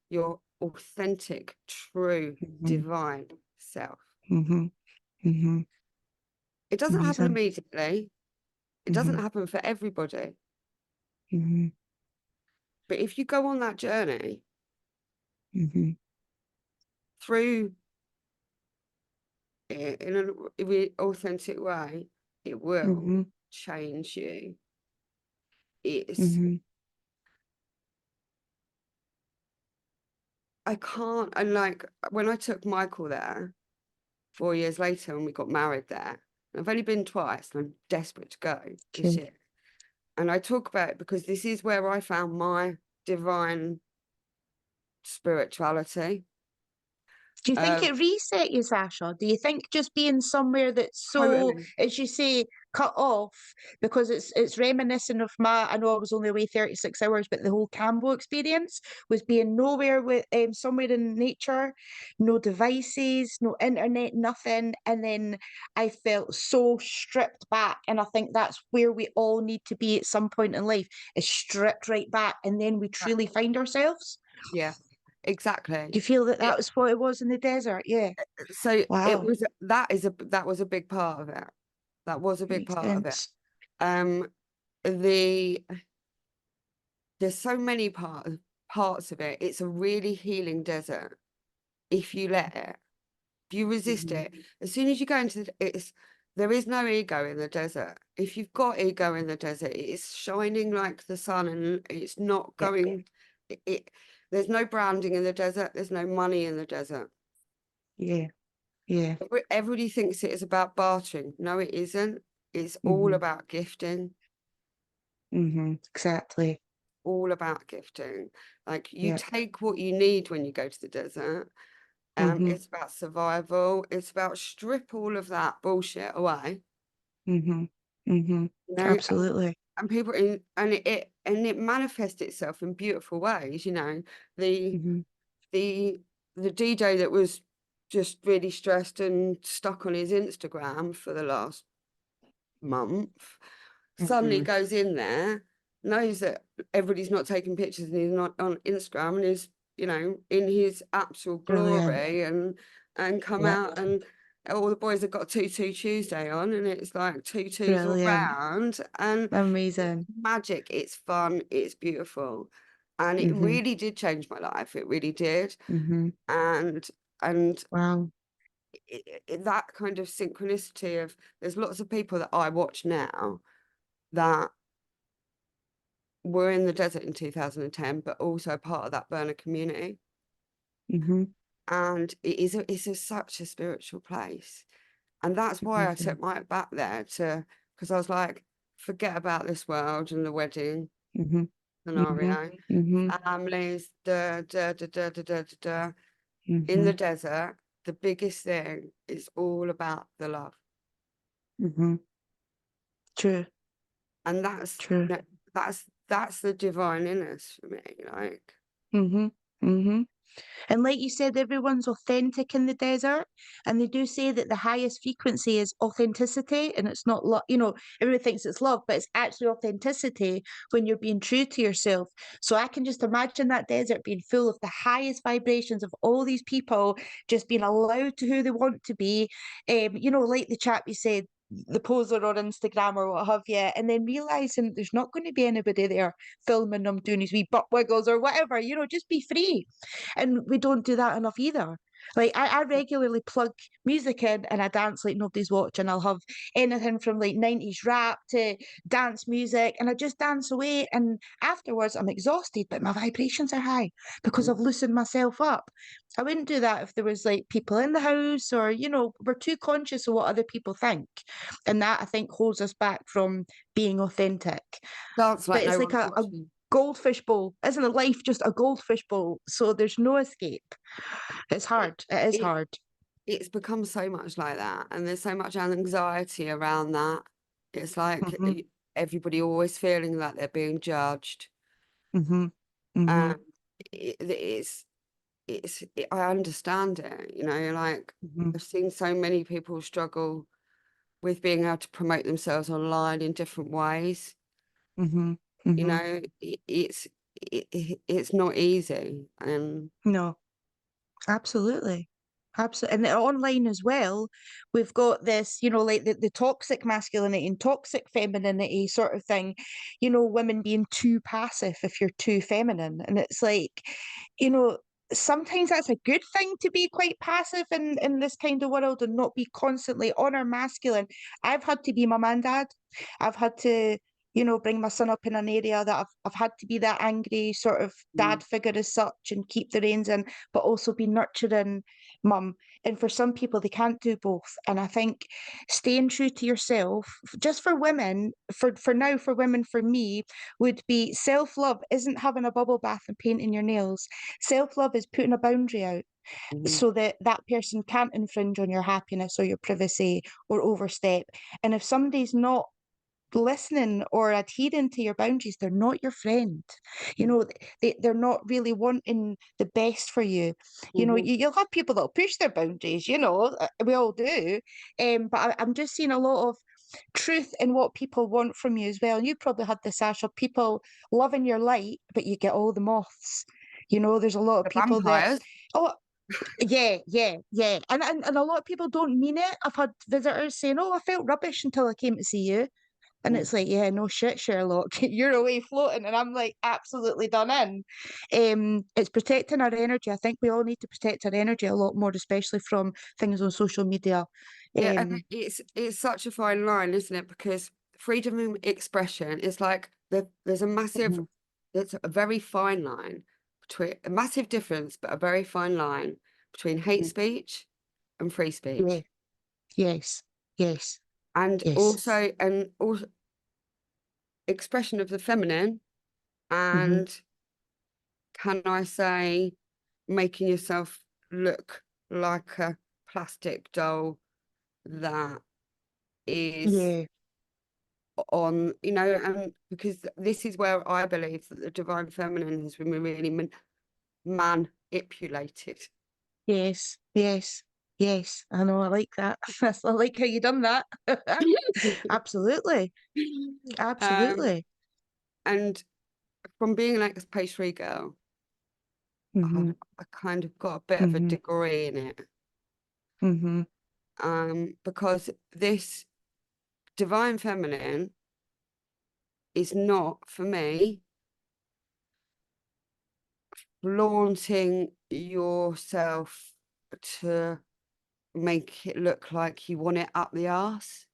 Speaker 1: your authentic, true, divine self. It doesn't happen immediately. It doesn't happen for everybody. But if you go on that journey through it in an authentic way, it will change you. It's I can't, and like when I took Michael there 4 years later and we got married there, I've only been twice and I'm desperate to go this year. And I talk about it because this is where I found my divine spirituality.
Speaker 2: Do you think it reset you, Sacha? Do you think just being somewhere that's so,
Speaker 1: Totally.
Speaker 2: as you say, cut off, because it's reminiscent of I know I was only away 36 hours, but the whole Cambo experience was being nowhere with somewhere in nature, no devices, no internet, nothing. And then I felt so stripped back. And I think that's where we all need to be at some point in life, is stripped right back. And then we truly find ourselves.
Speaker 1: Yeah. Exactly.
Speaker 2: Do you feel that was what it was in the desert? Yeah.
Speaker 1: So
Speaker 2: wow.
Speaker 1: that was a big part of it. That was a big
Speaker 2: Makes
Speaker 1: part
Speaker 2: sense.
Speaker 1: of it. There's so many parts of it. It's a really healing desert if you let it. If you resist it, as soon as you go into there is no ego in the desert. If you've got ego in the desert, it's shining like the sun, and it's not going. There's no branding in the desert. There's no money in the desert.
Speaker 2: Yeah.
Speaker 1: Everybody thinks it is about bartering. No, it isn't. It's all about gifting.
Speaker 2: Exactly.
Speaker 1: All about gifting. Like you take what you need when you go to the desert. It's about survival. It's about strip all of that bullshit away.
Speaker 2: Absolutely.
Speaker 1: And people and it manifests itself in beautiful ways. The DJ that was just really stressed and stuck on his Instagram for the last month suddenly goes in there, knows that everybody's not taking pictures and he's not on Instagram and is in his actual glory and come out, and all the boys have got Tutu Tuesday on, and it's like tutus all round, and
Speaker 2: amazing.
Speaker 1: it's magic, it's fun, it's beautiful, and it really did change my life. It really did. And
Speaker 2: wow.
Speaker 1: That kind of synchronicity of, there's lots of people that I watch now that were in the desert in 2010, but also part of that burner community. And it's such a spiritual place. And that's why I took Mike back there because I was like, forget about this world and the wedding scenario. Families, in the desert, the biggest thing is all about the love.
Speaker 2: True.
Speaker 1: And that's
Speaker 2: true.
Speaker 1: That's the divine in us for me, like.
Speaker 2: And like you said, everyone's authentic in the desert, and they do say that the highest frequency is authenticity, and it's not love. Everyone thinks it's love, but it's actually authenticity when you're being true to yourself. So I can just imagine that desert being full of the highest vibrations of all these people just being allowed to who they want to be. Like the chap you said, the poser on Instagram or what have you, and then realizing there's not going to be anybody there filming them doing his wee butt wiggles or whatever, just be free. And we don't do that enough either. Like I regularly plug music in and I dance like nobody's watching. I'll have anything from like 90s rap to dance music and I just dance away. And afterwards I'm exhausted, but my vibrations are high because I've loosened myself up. I wouldn't do that if there was like people in the house or, we're too conscious of what other people think. And that I think holds us back from being authentic.
Speaker 1: Dance
Speaker 2: But
Speaker 1: like
Speaker 2: it's
Speaker 1: no
Speaker 2: like
Speaker 1: one's
Speaker 2: a
Speaker 1: watching.
Speaker 2: goldfish bowl. Isn't a life just a goldfish bowl? So there's no escape. It's
Speaker 1: It,
Speaker 2: hard. It is
Speaker 1: it
Speaker 2: hard.
Speaker 1: it's become so much like that, and there's so much anxiety around that. It's like
Speaker 2: Hmm.
Speaker 1: everybody always feeling like they're being judged.
Speaker 2: Hmm. Hmm.
Speaker 1: Um, I understand it, like
Speaker 2: Hmm.
Speaker 1: I've seen so many people struggle with being able to promote themselves online in different ways.
Speaker 2: Hmm.
Speaker 1: You
Speaker 2: Hmm.
Speaker 1: know, it's not easy, and
Speaker 2: No, absolutely. Absolutely. And online as well, we've got this, like the toxic masculinity and toxic femininity sort of thing, women being too passive if you're too feminine. And it's like, you know, sometimes that's a good thing to be quite passive in this kind of world and not be constantly on our masculine. I've had to be mum and dad. I've had to, bring my son up in an area that I've had to be that angry sort of
Speaker 1: mm,
Speaker 2: dad figure as such and keep the reins in, but also be nurturing mum. And for some people, they can't do both. And I think staying true to yourself, just for women, for now, for women, for me, would be self-love isn't having a bubble bath and painting your nails. Self-love is putting a boundary out
Speaker 1: mhm,
Speaker 2: so that that person can't infringe on your happiness or your privacy or overstep. And if somebody's not listening or adhering to your boundaries, they're not your friend. They're not really wanting the best for you.
Speaker 1: mhm.
Speaker 2: You'll have people that'll push their boundaries, we all do. But I'm just seeing a lot of truth in what people want from you as well. And you probably had this, Sasha, people loving your light, but you get all the moths. There's a lot of
Speaker 1: The
Speaker 2: people that,
Speaker 1: vampires.
Speaker 2: oh, yeah, yeah, yeah. And a lot of people don't mean it. I've had visitors saying, oh, I felt rubbish until I came to see you. And
Speaker 1: Mm.
Speaker 2: it's like, yeah, no shit, Sherlock, you're away floating. And I'm like, absolutely done in. It's protecting our energy. I think we all need to protect our energy a lot more, especially from things on social media.
Speaker 1: Yeah, and
Speaker 2: Um,
Speaker 1: it's such a fine line, isn't it? Because freedom of expression is like there's a massive,
Speaker 2: mhm,
Speaker 1: there's a very fine line between a massive difference, but a very fine line between hate
Speaker 2: mhm.
Speaker 1: speech and free
Speaker 2: Yeah,
Speaker 1: speech,
Speaker 2: yes, yes,
Speaker 1: and
Speaker 2: yes.
Speaker 1: also expression of the feminine,
Speaker 2: Hmm.
Speaker 1: and can I say, making yourself look like a plastic doll that is
Speaker 2: Yeah,
Speaker 1: on, and because this is where I believe that the divine feminine has been really manipulated.
Speaker 2: yes, yes, yes. I know, I like that. I like how you done that. Absolutely,
Speaker 1: Um,
Speaker 2: absolutely.
Speaker 1: and from being an ex-pastry girl,
Speaker 2: Hmm.
Speaker 1: I kind of got a bit of a
Speaker 2: Hmm.
Speaker 1: degree in it.
Speaker 2: Hmm.
Speaker 1: Because this divine feminine is not, for me, flaunting yourself to make it look like you want it up the arse.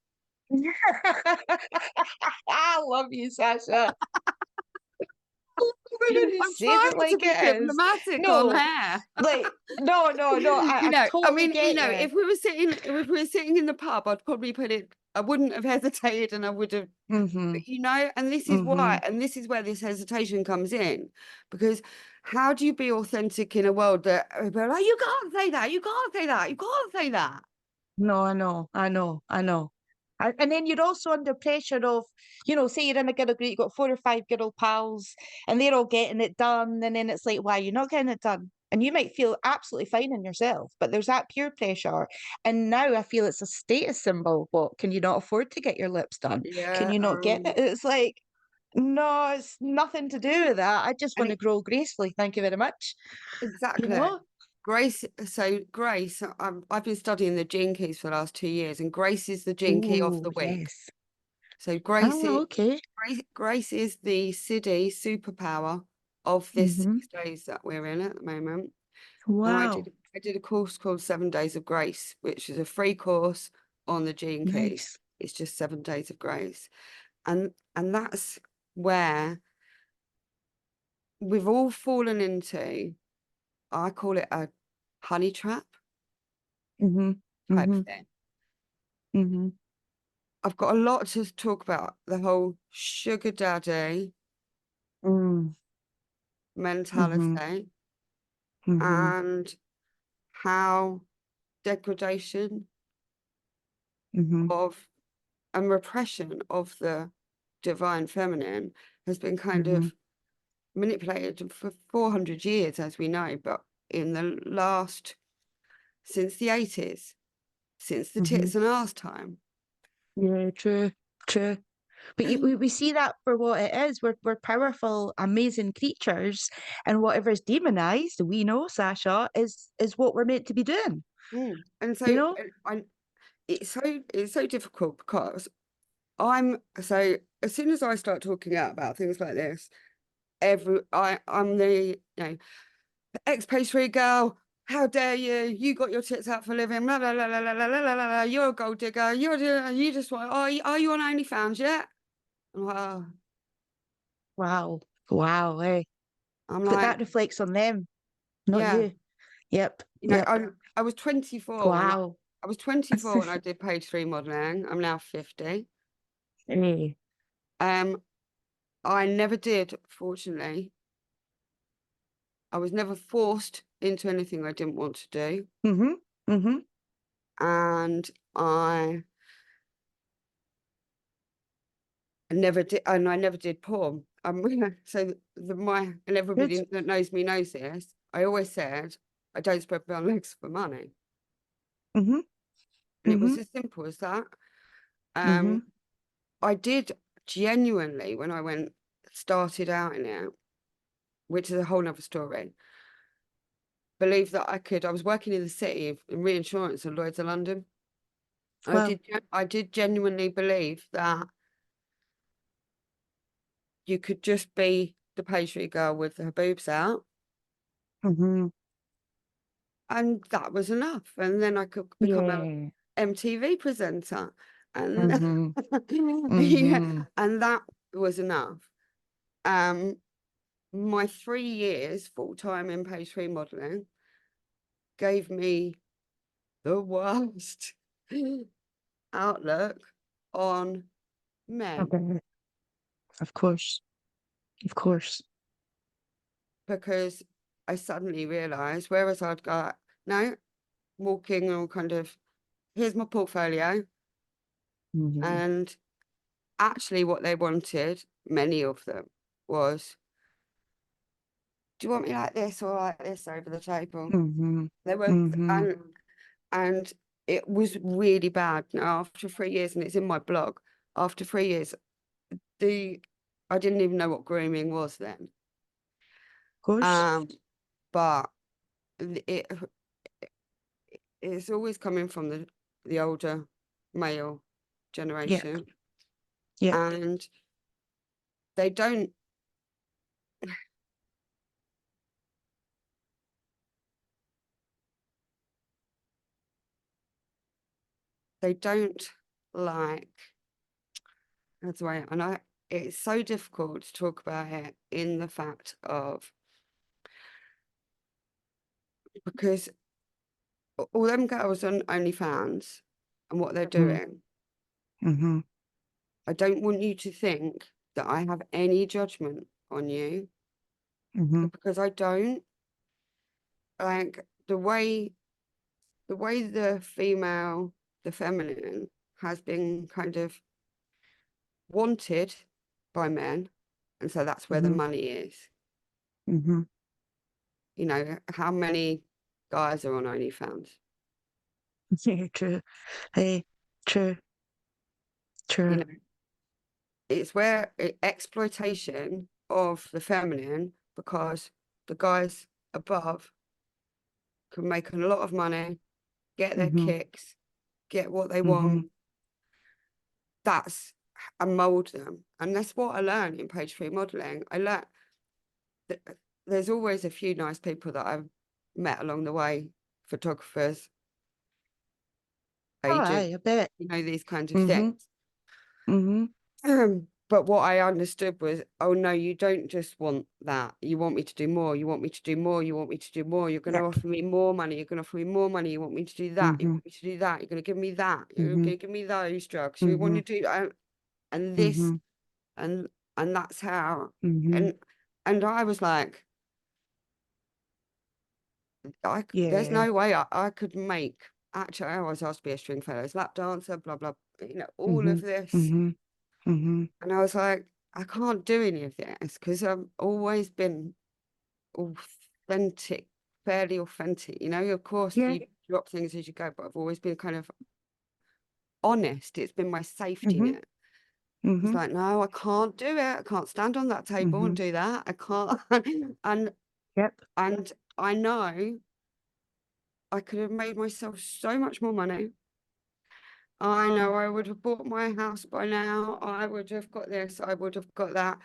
Speaker 2: I love you, Sasha. Woman who
Speaker 1: I'm
Speaker 2: says it
Speaker 1: trying to
Speaker 2: like
Speaker 1: be
Speaker 2: it is.
Speaker 1: diplomatic on
Speaker 2: No,
Speaker 1: here.
Speaker 2: like, no, no, no. I
Speaker 1: I
Speaker 2: totally
Speaker 1: mean,
Speaker 2: get you.
Speaker 1: if we were sitting in the pub, I'd probably put it, I wouldn't have hesitated and I would have,
Speaker 2: Mm-hmm.
Speaker 1: and this is
Speaker 2: Mm-hmm.
Speaker 1: why, and this is where this hesitation comes in, because how do you be authentic in a world that people are like, you can't say that, you can't say that, you can't say that.
Speaker 2: No, I know, I know, I know. And then you're also under pressure of, say you're in a girl group, you've got 4 or 5 girl pals, and they're all getting it done, and then it's like, why you're not getting it done? And you might feel absolutely fine in yourself, but there's that peer pressure. And now I feel it's a status symbol. What, can you not afford to get your lips done? Can
Speaker 1: Yeah,
Speaker 2: you not get it? It's like, no, it's nothing to do with that. I just
Speaker 1: and
Speaker 2: want to grow gracefully. Thank you very much. You
Speaker 1: exactly.
Speaker 2: know?
Speaker 1: Grace, I've been studying the gene keys for the last 2 years, and Grace is the gene key of
Speaker 2: Oh,
Speaker 1: the week.
Speaker 2: yes.
Speaker 1: So
Speaker 2: Oh, okay.
Speaker 1: Grace is the city superpower of this
Speaker 2: Hmm.
Speaker 1: 6 days that we're in at the moment. And
Speaker 2: Wow.
Speaker 1: I did a course called 7 Days of Grace, which is a free course on the Gene Keys.
Speaker 2: Nice.
Speaker 1: It's just 7 Days of Grace. And that's where we've all fallen into, I call it a honey trap type thing. I've got a lot to talk about, the whole sugar daddy mentality and how degradation of and repression of the divine feminine has been kind of manipulated for 400 years, as we know, but in the last, since the 80s, since the tits and arse time.
Speaker 2: Yeah, true. But we see that for what it is. We're powerful, amazing creatures, and whatever's demonized, we know, Sacha, is what we're meant to be doing.
Speaker 1: And so,
Speaker 2: you know,
Speaker 1: it's so difficult because so as soon as I start talking out about things like this, I'm the ex-pastry girl. How dare you? You got your tits out for a living. Blah, blah, blah, blah, blah, blah, blah, blah. You're a gold digger. You just want. Are you on OnlyFans yet? I'm like,
Speaker 2: wow, hey.
Speaker 1: I'm
Speaker 2: But
Speaker 1: like,
Speaker 2: that reflects on them, not
Speaker 1: yeah.
Speaker 2: you. Yep.
Speaker 1: I was 24
Speaker 2: Wow.
Speaker 1: I was 24 when I did page 3 modeling. I'm now 50.
Speaker 2: Hey.
Speaker 1: I never did, fortunately. I was never forced into anything I didn't want to do. And I never did porn. So and everybody that knows me knows this. I always said I don't spread my legs for money. And it was as simple as that. I did genuinely, when I started out in it, which is a whole nother story, believe that I was working in the city in reinsurance at Lloyd's of London.
Speaker 2: Well,
Speaker 1: I did genuinely believe that you could just be the pastry girl with her boobs out. And that was enough. And then I could become an MTV presenter. And and that was enough. My 3 years full-time in pastry modeling gave me the worst outlook on men.
Speaker 2: Of course.
Speaker 1: Because I suddenly realised, whereas I'd go, walking all kind of, here's my portfolio. And actually what they wanted, many of them, was, do you want me like this or like this over the table? They were, and it was really bad. Now, after 3 years, and it's in my blog, after 3 years, I didn't even know what grooming was then.
Speaker 2: Of course.
Speaker 1: But it's always coming from the older male generation. And they don't like, that's why, and it's so difficult to talk about it in the fact of, because all them girls on OnlyFans and what they're doing, I don't want you to think that I have any judgment on you, because I don't. Like the way the feminine has been kind of wanted by men, and so that's where the money is. How many guys are on OnlyFans?
Speaker 2: Yeah, true. Hey, true.
Speaker 1: It's where exploitation of the feminine, because the guys above can make a lot of money, get their kicks, get what they want. And mold them. And that's what I learned in page 3 modeling. I learned that there's always a few nice people that I've met along the way photographers,
Speaker 2: All right,
Speaker 1: agents,
Speaker 2: I bet.
Speaker 1: you know, these kinds of things.
Speaker 2: Mm-hmm.
Speaker 1: But what I understood was, oh no, you don't just want that. You want me to do more. You want me to do more. You want me to do more. You're going to offer me more money. You're going to offer me more money. You want me to do that. You want me to do that. You're going to give me that. You're going to give me those drugs. You want to do, and this, and that's how. And I was like, there's no way I could make. Actually, I was asked to be a Stringfellows lap dancer, blah blah. You know, all of this. And I was like, I can't do any of this because I've always been authentic, fairly authentic. You know, of course, you drop things as you go, but I've always been kind of honest. It's been my safety net. It's like, no, I can't do it. I can't stand on that table and do that. I can't. and I know I could have made myself so much more money. I know I would have bought my house by now. I would have got this. I would have got that.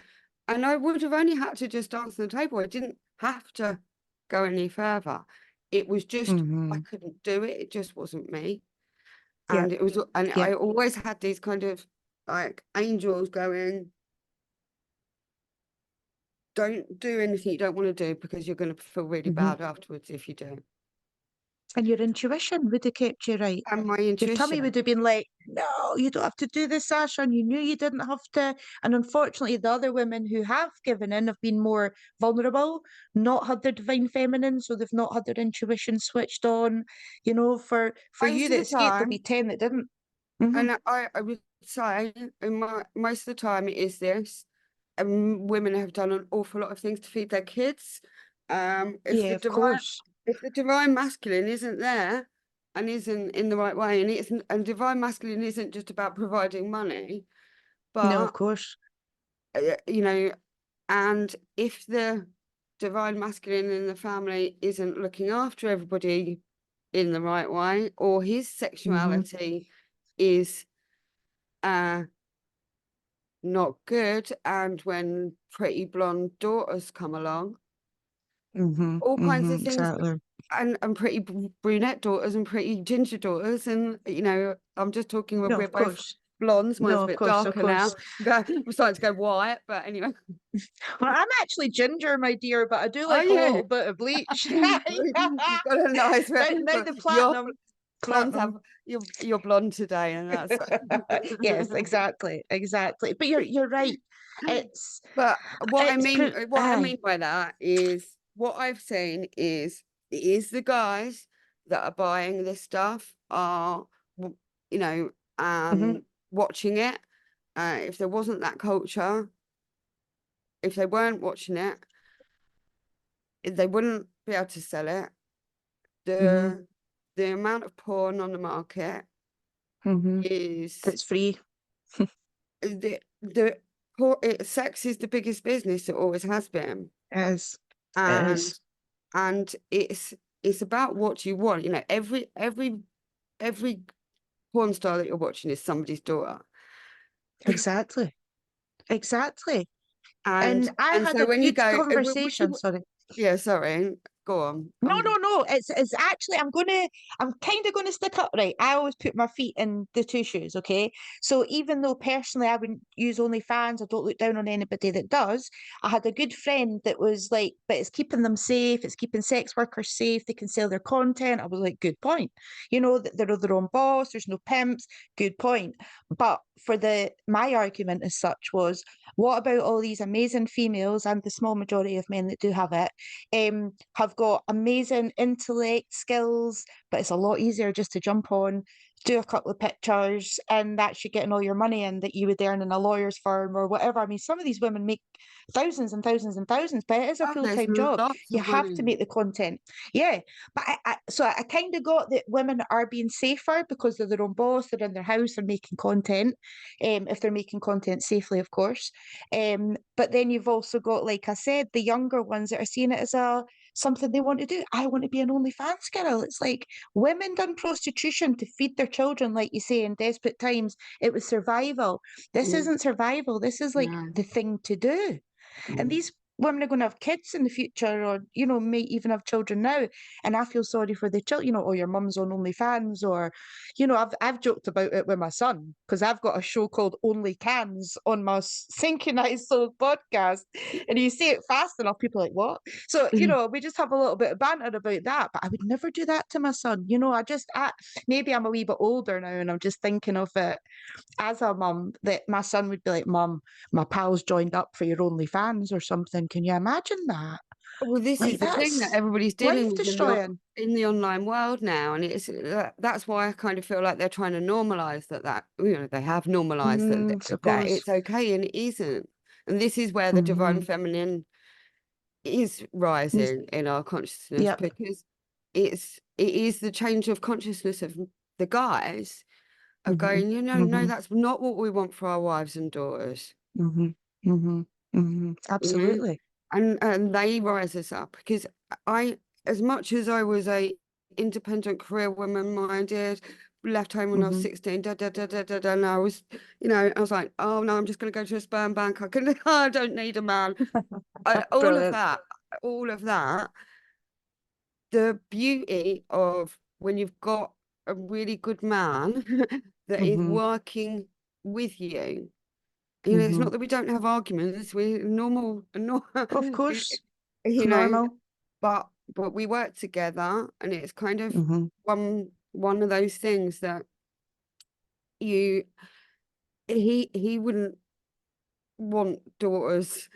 Speaker 1: And I would have only had to just dance on the table. I didn't have to go any further. It was just, I couldn't do it. It just wasn't me. And it was, and I always had these kind of like angels going, don't do anything you don't want to do because you're going to feel really bad afterwards if you do.
Speaker 2: And your intuition would have kept you right.
Speaker 1: And my
Speaker 2: Your tummy
Speaker 1: intuition.
Speaker 2: would have been like, no, you don't have to do this, Sacha, and you knew you didn't have to. And unfortunately, the other women who have given in have been more vulnerable, not had their divine feminine, so they've not had their intuition switched on. You know, for
Speaker 1: Most
Speaker 2: you
Speaker 1: of
Speaker 2: that
Speaker 1: the
Speaker 2: escaped, there'll be
Speaker 1: time,
Speaker 2: 10 that didn't.
Speaker 1: and I would say most of the time it is this. Women have done an awful lot of things to feed their kids. If
Speaker 2: Yeah, of course.
Speaker 1: if the divine masculine isn't there and isn't in the right way, and divine masculine isn't just about providing money,
Speaker 2: No, of
Speaker 1: but
Speaker 2: course.
Speaker 1: you know, and if the divine masculine in the family isn't looking after everybody in the right way, or his sexuality is not good, and when pretty blonde daughters come along, all kinds of things,
Speaker 2: Exactly.
Speaker 1: and pretty brunette daughters and pretty ginger daughters, and you know, I'm just talking when
Speaker 2: No,
Speaker 1: we're
Speaker 2: of
Speaker 1: both
Speaker 2: course.
Speaker 1: blondes. Mine's
Speaker 2: No,
Speaker 1: a
Speaker 2: of
Speaker 1: bit
Speaker 2: course, of
Speaker 1: darker now.
Speaker 2: course.
Speaker 1: I'm starting to go white, but anyway.
Speaker 2: Well, I'm actually ginger, my dear, but I do
Speaker 1: Oh
Speaker 2: like a little
Speaker 1: yeah,
Speaker 2: bit of bleach.
Speaker 1: you've got a nice
Speaker 2: Now the
Speaker 1: your
Speaker 2: platinum.
Speaker 1: blondes have you're blonde today, and that's
Speaker 2: Yes, exactly, exactly. But you're right. It's
Speaker 1: But what I mean, what I
Speaker 2: aye.
Speaker 1: mean by that is what I've seen is the guys that are buying this stuff are, you know, watching it. If there wasn't that culture, if they weren't watching it, they wouldn't be able to sell it. The amount of porn on the market is
Speaker 2: It's free.
Speaker 1: the sex is the biggest business. It always has been.
Speaker 2: It is. It
Speaker 1: And
Speaker 2: is.
Speaker 1: it's about what you want. You know, every porn star that you're watching is somebody's daughter.
Speaker 2: Exactly. Exactly.
Speaker 1: And
Speaker 2: And I had
Speaker 1: so
Speaker 2: a
Speaker 1: when you
Speaker 2: good
Speaker 1: go,
Speaker 2: conversation, sorry.
Speaker 1: yeah, sorry, go on.
Speaker 2: No. It's actually I'm kind of gonna stick up, right. I always put my feet in the two shoes, okay? So even though personally I wouldn't use OnlyFans, I don't look down on anybody that does. I had a good friend that was like, but it's keeping them safe, it's keeping sex workers safe, they can sell their content. I was like, good point. You know, that they're their own boss, there's no pimps, good point. But for my argument as such was, what about all these amazing females and the small majority of men that do have it, have got amazing intellect, skills, but it's a lot easier just to jump on, do a couple of pictures, and that's you getting all your money in that you would earn in a lawyer's firm or whatever. I mean, some of these women make thousands and thousands and thousands, but it is a
Speaker 1: There's
Speaker 2: full-time job.
Speaker 1: lots
Speaker 2: You
Speaker 1: of
Speaker 2: have to
Speaker 1: money.
Speaker 2: make the content. Yeah. But I kind of got that women are being safer because they're their own boss, they're in their house, they're making content, if they're making content safely, of course. But then you've also got, like I said, the younger ones that are seeing it as something they want to do. I want to be an OnlyFans girl. It's like women done prostitution to feed their children, like you say, in desperate times. It was survival. This isn't survival. This is like
Speaker 1: Yeah.
Speaker 2: the thing to do. And these women are going to have kids in the future, or may even have children now, and I feel sorry for the children. Or your mum's on OnlyFans, or I've joked about it with my son because I've got a show called Only Cans on my Synchronised Soul podcast, and you say it fast enough, people are like, what? So we just have a little bit of banter about that. But I would never do that to my son. Maybe I'm a wee bit older now, and I'm just thinking of it as a mum, that my son would be like, Mum, my pal's joined up for your OnlyFans or something. Can you imagine that?
Speaker 1: Well, this
Speaker 2: Like,
Speaker 1: is the thing that
Speaker 2: that's
Speaker 1: everybody's dealing
Speaker 2: life
Speaker 1: with
Speaker 2: destroying.
Speaker 1: in the online world now, and that's why I kind of feel like they're trying to normalize that they have normalized that
Speaker 2: Suppose.
Speaker 1: it's okay, and it isn't. And this is where the divine
Speaker 2: Mm-hmm.
Speaker 1: feminine is rising in our consciousness,
Speaker 2: Yep.
Speaker 1: because it is the change of consciousness of the guys of
Speaker 2: Mm-hmm.
Speaker 1: going, no,
Speaker 2: Mm-hmm.
Speaker 1: that's not what we want for our wives and daughters.
Speaker 2: Mm-hmm. Mm-hmm. Mm-hmm.
Speaker 1: You know,
Speaker 2: Absolutely.
Speaker 1: and they rise us up, because as much as I was a independent career woman minded, left home when I was
Speaker 2: Mm-hmm.
Speaker 1: 16, and I was, I was like, oh no, I'm just going to go to a sperm bank. I don't need a man. All of
Speaker 2: Brilliant.
Speaker 1: that, all of that. The beauty of when you've got a really good man that is
Speaker 2: Mm-hmm.
Speaker 1: working with you. It's
Speaker 2: Mm-hmm.
Speaker 1: not that we don't have arguments. We're normal,
Speaker 2: Of course. It's
Speaker 1: you know,
Speaker 2: normal.
Speaker 1: but we work together, and it's kind of
Speaker 2: Mm-hmm.
Speaker 1: one of those things that you he wouldn't want daughters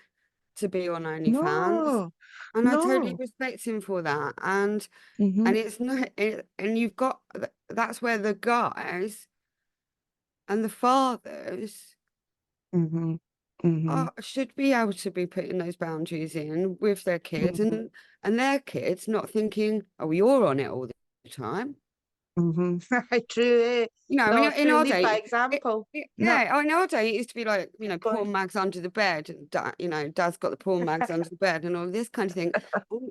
Speaker 1: to be on OnlyFans,
Speaker 2: No.
Speaker 1: and I totally
Speaker 2: No.
Speaker 1: respect him for that. And
Speaker 2: Mm-hmm.
Speaker 1: it's not, and you've got, that's where the guys and the fathers
Speaker 2: Mm-hmm. Mm-hmm.
Speaker 1: should be able to be putting those boundaries in with their kids,
Speaker 2: Mm-hmm.
Speaker 1: and their kids not thinking, oh, you're on it all the time.
Speaker 2: Mm-hmm. True.
Speaker 1: I
Speaker 2: No,
Speaker 1: mean, in
Speaker 2: true.
Speaker 1: our
Speaker 2: Lead by
Speaker 1: day,
Speaker 2: example. No,
Speaker 1: yeah, in our day, it used to be like,
Speaker 2: God.
Speaker 1: porn mags under the bed, and dad's got the porn mags under the bed, and all this kind of thing.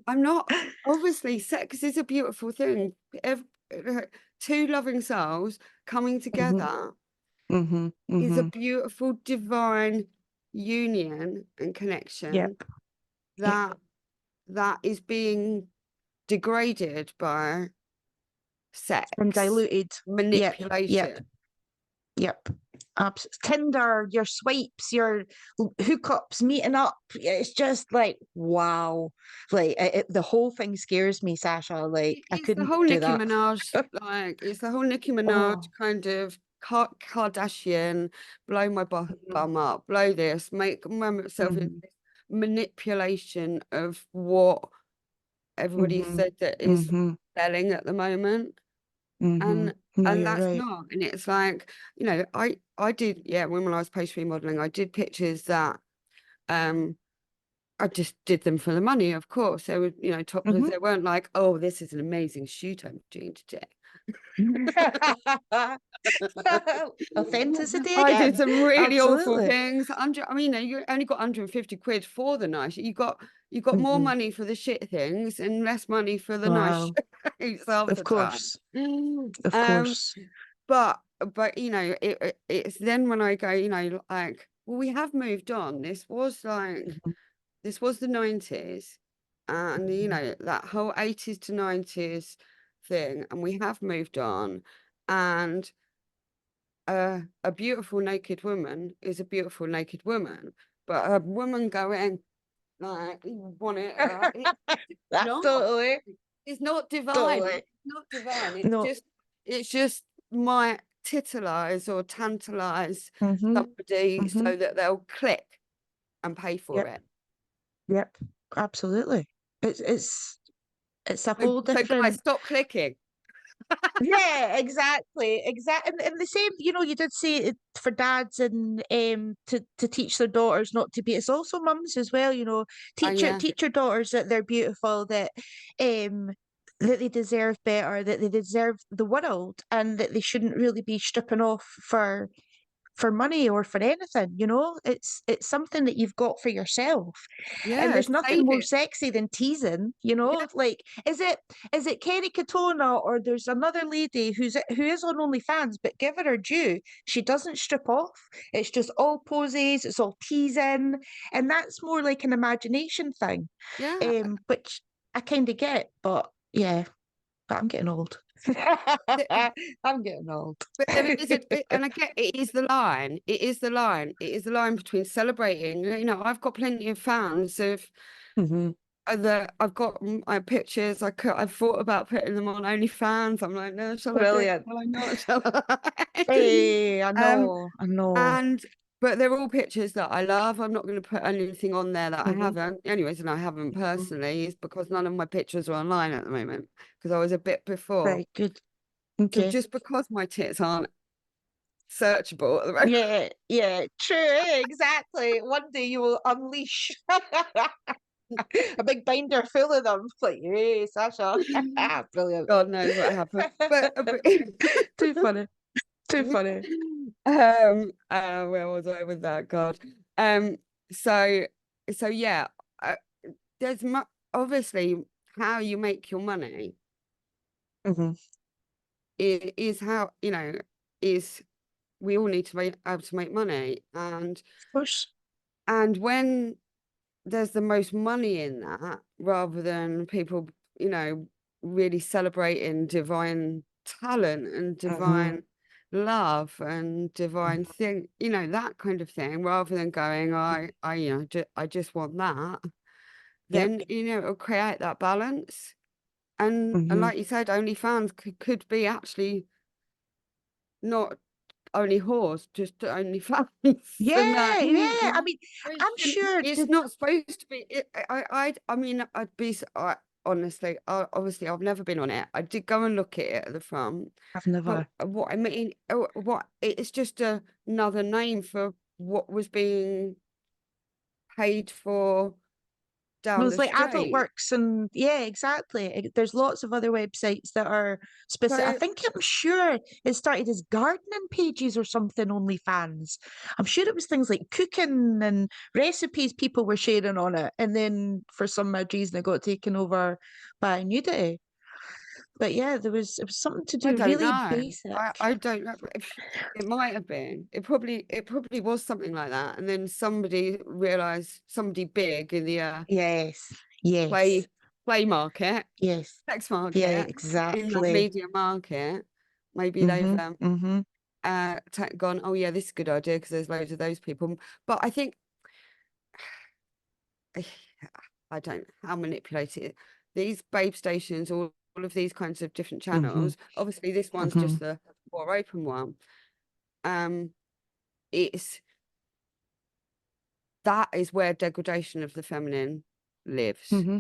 Speaker 1: I'm not, obviously, sex is a beautiful thing. Two loving souls coming
Speaker 2: Mm-hmm.
Speaker 1: together
Speaker 2: Mm-hmm.
Speaker 1: is a
Speaker 2: Mm-hmm.
Speaker 1: beautiful divine union and connection
Speaker 2: Yep. Yep.
Speaker 1: that is being degraded by
Speaker 2: And
Speaker 1: sex
Speaker 2: diluted. Yep. Yep.
Speaker 1: manipulation.
Speaker 2: Yep. Tinder, your swipes, your hookups, meeting up. It's just like, wow. Like, the whole thing scares me, Sasha. Like, I
Speaker 1: It's the
Speaker 2: couldn't
Speaker 1: whole
Speaker 2: do
Speaker 1: Nicki
Speaker 2: that.
Speaker 1: Minaj, it's the whole Nicki Minaj
Speaker 2: Oh.
Speaker 1: kind of Kardashian, blow my
Speaker 2: Mm-hmm.
Speaker 1: bum up, blow this, make myself into
Speaker 2: Mm-hmm.
Speaker 1: this manipulation of what everybody
Speaker 2: Mm-hmm.
Speaker 1: said that is
Speaker 2: Mm-hmm.
Speaker 1: selling at the moment.
Speaker 2: Mm-hmm.
Speaker 1: And
Speaker 2: No,
Speaker 1: and
Speaker 2: you're
Speaker 1: that's
Speaker 2: right.
Speaker 1: not. And it's like, I did, when I was pastry modeling, I did pictures that I just did them for the money, of course. They were, topless.
Speaker 2: Mm-hmm.
Speaker 1: They weren't like, oh, this is an amazing shoot I'm doing today.
Speaker 2: Authenticity
Speaker 1: I did
Speaker 2: again.
Speaker 1: some really awful
Speaker 2: Absolutely.
Speaker 1: things. You only got 150 quid for the night. You got more
Speaker 2: Mm-hmm.
Speaker 1: money for the shit things and less money for the nice
Speaker 2: Wow.
Speaker 1: shoots half
Speaker 2: Of
Speaker 1: the time.
Speaker 2: course. Of
Speaker 1: Um,
Speaker 2: course.
Speaker 1: but it's then when I go, like, well, we have moved on. This was the 90s, and that whole 80s to 90s thing, and we have moved on. And a beautiful naked woman is a beautiful naked woman, but a woman going like, you want it, not
Speaker 2: Totally.
Speaker 1: it's not divine.
Speaker 2: Totally.
Speaker 1: It's not divine.
Speaker 2: No.
Speaker 1: It's just might titilize or tantalize
Speaker 2: Mm-hmm.
Speaker 1: somebody
Speaker 2: Mm-hmm.
Speaker 1: so that they'll click and pay for
Speaker 2: Yep.
Speaker 1: it.
Speaker 2: Yep. Absolutely. It's a whole
Speaker 1: So guys,
Speaker 2: different.
Speaker 1: stop clicking.
Speaker 2: Yeah, exactly. And the same, you did say it for dads and to teach their daughters not to be. It's also mums as well,
Speaker 1: And yeah,
Speaker 2: teach your daughters that they're beautiful, um that they deserve better, that they deserve the world, and that they shouldn't really be stripping off for for money or for anything, you know? It's something that you've got for yourself. And
Speaker 1: Yeah,
Speaker 2: there's nothing
Speaker 1: save
Speaker 2: more
Speaker 1: it.
Speaker 2: sexy than teasing, you
Speaker 1: Yeah,
Speaker 2: know? Like, is it Kerry Katona, or there's another lady who is on OnlyFans, but give her due, she doesn't strip off. It's just all poses, it's all teasing, and that's more like an imagination thing.
Speaker 1: yeah.
Speaker 2: Which I kind of get, but yeah, but I'm getting old. I'm getting old.
Speaker 1: But there is and I get it is the line. It is the line. It is the line between celebrating. You know, I've got plenty of fans of
Speaker 2: Hmm.
Speaker 1: that. I've got my pictures. I've thought about putting them on OnlyFans. I'm like, no, shall I do it?
Speaker 2: Brilliant.
Speaker 1: Shall I not? Shall I?
Speaker 2: Hey, I
Speaker 1: Um,
Speaker 2: know, I know.
Speaker 1: and but they're all pictures that I love. I'm not going to put anything on there that I
Speaker 2: Hmm.
Speaker 1: haven't. The only reason I haven't personally is because none of my pictures are online at the moment because I was a bit before.
Speaker 2: Very good.
Speaker 1: So
Speaker 2: Okay.
Speaker 1: just because my tits aren't searchable at the moment.
Speaker 2: Yeah, yeah, true, exactly. One day you will unleash a big binder full of them. It's like, hey, Sasha. Brilliant.
Speaker 1: God knows what happened. But
Speaker 2: Too funny. Too funny.
Speaker 1: where was I with that? God. Um, so yeah, uh, there's obviously how you make your money
Speaker 2: Hmm.
Speaker 1: is how, you know, is we all need to be able to make money.
Speaker 2: Of course.
Speaker 1: And when there's the most money in that, rather than people, you know, really celebrating divine talent and
Speaker 2: Hmm.
Speaker 1: divine love and divine thing, you know, that kind of thing, rather than going, you know, I just want that,
Speaker 2: Yep.
Speaker 1: then, you know, it'll create that balance. And
Speaker 2: Hmm.
Speaker 1: like you said, OnlyFans could be actually not only whores, just only fans, and
Speaker 2: Yeah,
Speaker 1: that
Speaker 2: yeah. I mean,
Speaker 1: it
Speaker 2: I'm
Speaker 1: shouldn't,
Speaker 2: sure
Speaker 1: it's
Speaker 2: that
Speaker 1: not supposed to be. I mean, I'd be. Honestly, obviously, I've never been on it. I did go and look at it at the front,
Speaker 2: I've
Speaker 1: but
Speaker 2: never.
Speaker 1: what I mean, what it's just another name for what was being paid for
Speaker 2: Well,
Speaker 1: down
Speaker 2: it's
Speaker 1: the
Speaker 2: like Adult
Speaker 1: street.
Speaker 2: Works, and yeah, exactly. There's lots of other websites that are specific. I
Speaker 1: So
Speaker 2: think I'm sure it started as gardening pages or something, OnlyFans. I'm sure it was things like cooking and recipes people were sharing on it. And then for some odd reason, it got taken over by nudity. But yeah, it was something to
Speaker 1: I
Speaker 2: do
Speaker 1: don't
Speaker 2: really
Speaker 1: know.
Speaker 2: basic.
Speaker 1: I don't know. It might have been. It probably was something like that. And then somebody realized, somebody big in the
Speaker 2: Yes, yes,
Speaker 1: play play market,
Speaker 2: yes.
Speaker 1: sex
Speaker 2: Yeah,
Speaker 1: market, in that
Speaker 2: exactly.
Speaker 1: media market, maybe they've
Speaker 2: Mm-hmm, mm-hmm,
Speaker 1: gone, oh yeah, this is a good idea because there's loads of those people. But I think I don't know how manipulated these babe stations, all of these kinds of different
Speaker 2: mm-hmm,
Speaker 1: channels. Obviously, this one's
Speaker 2: mm-hmm,
Speaker 1: just the more open one. Um, it's that is where degradation of the feminine lives
Speaker 2: mm-hmm,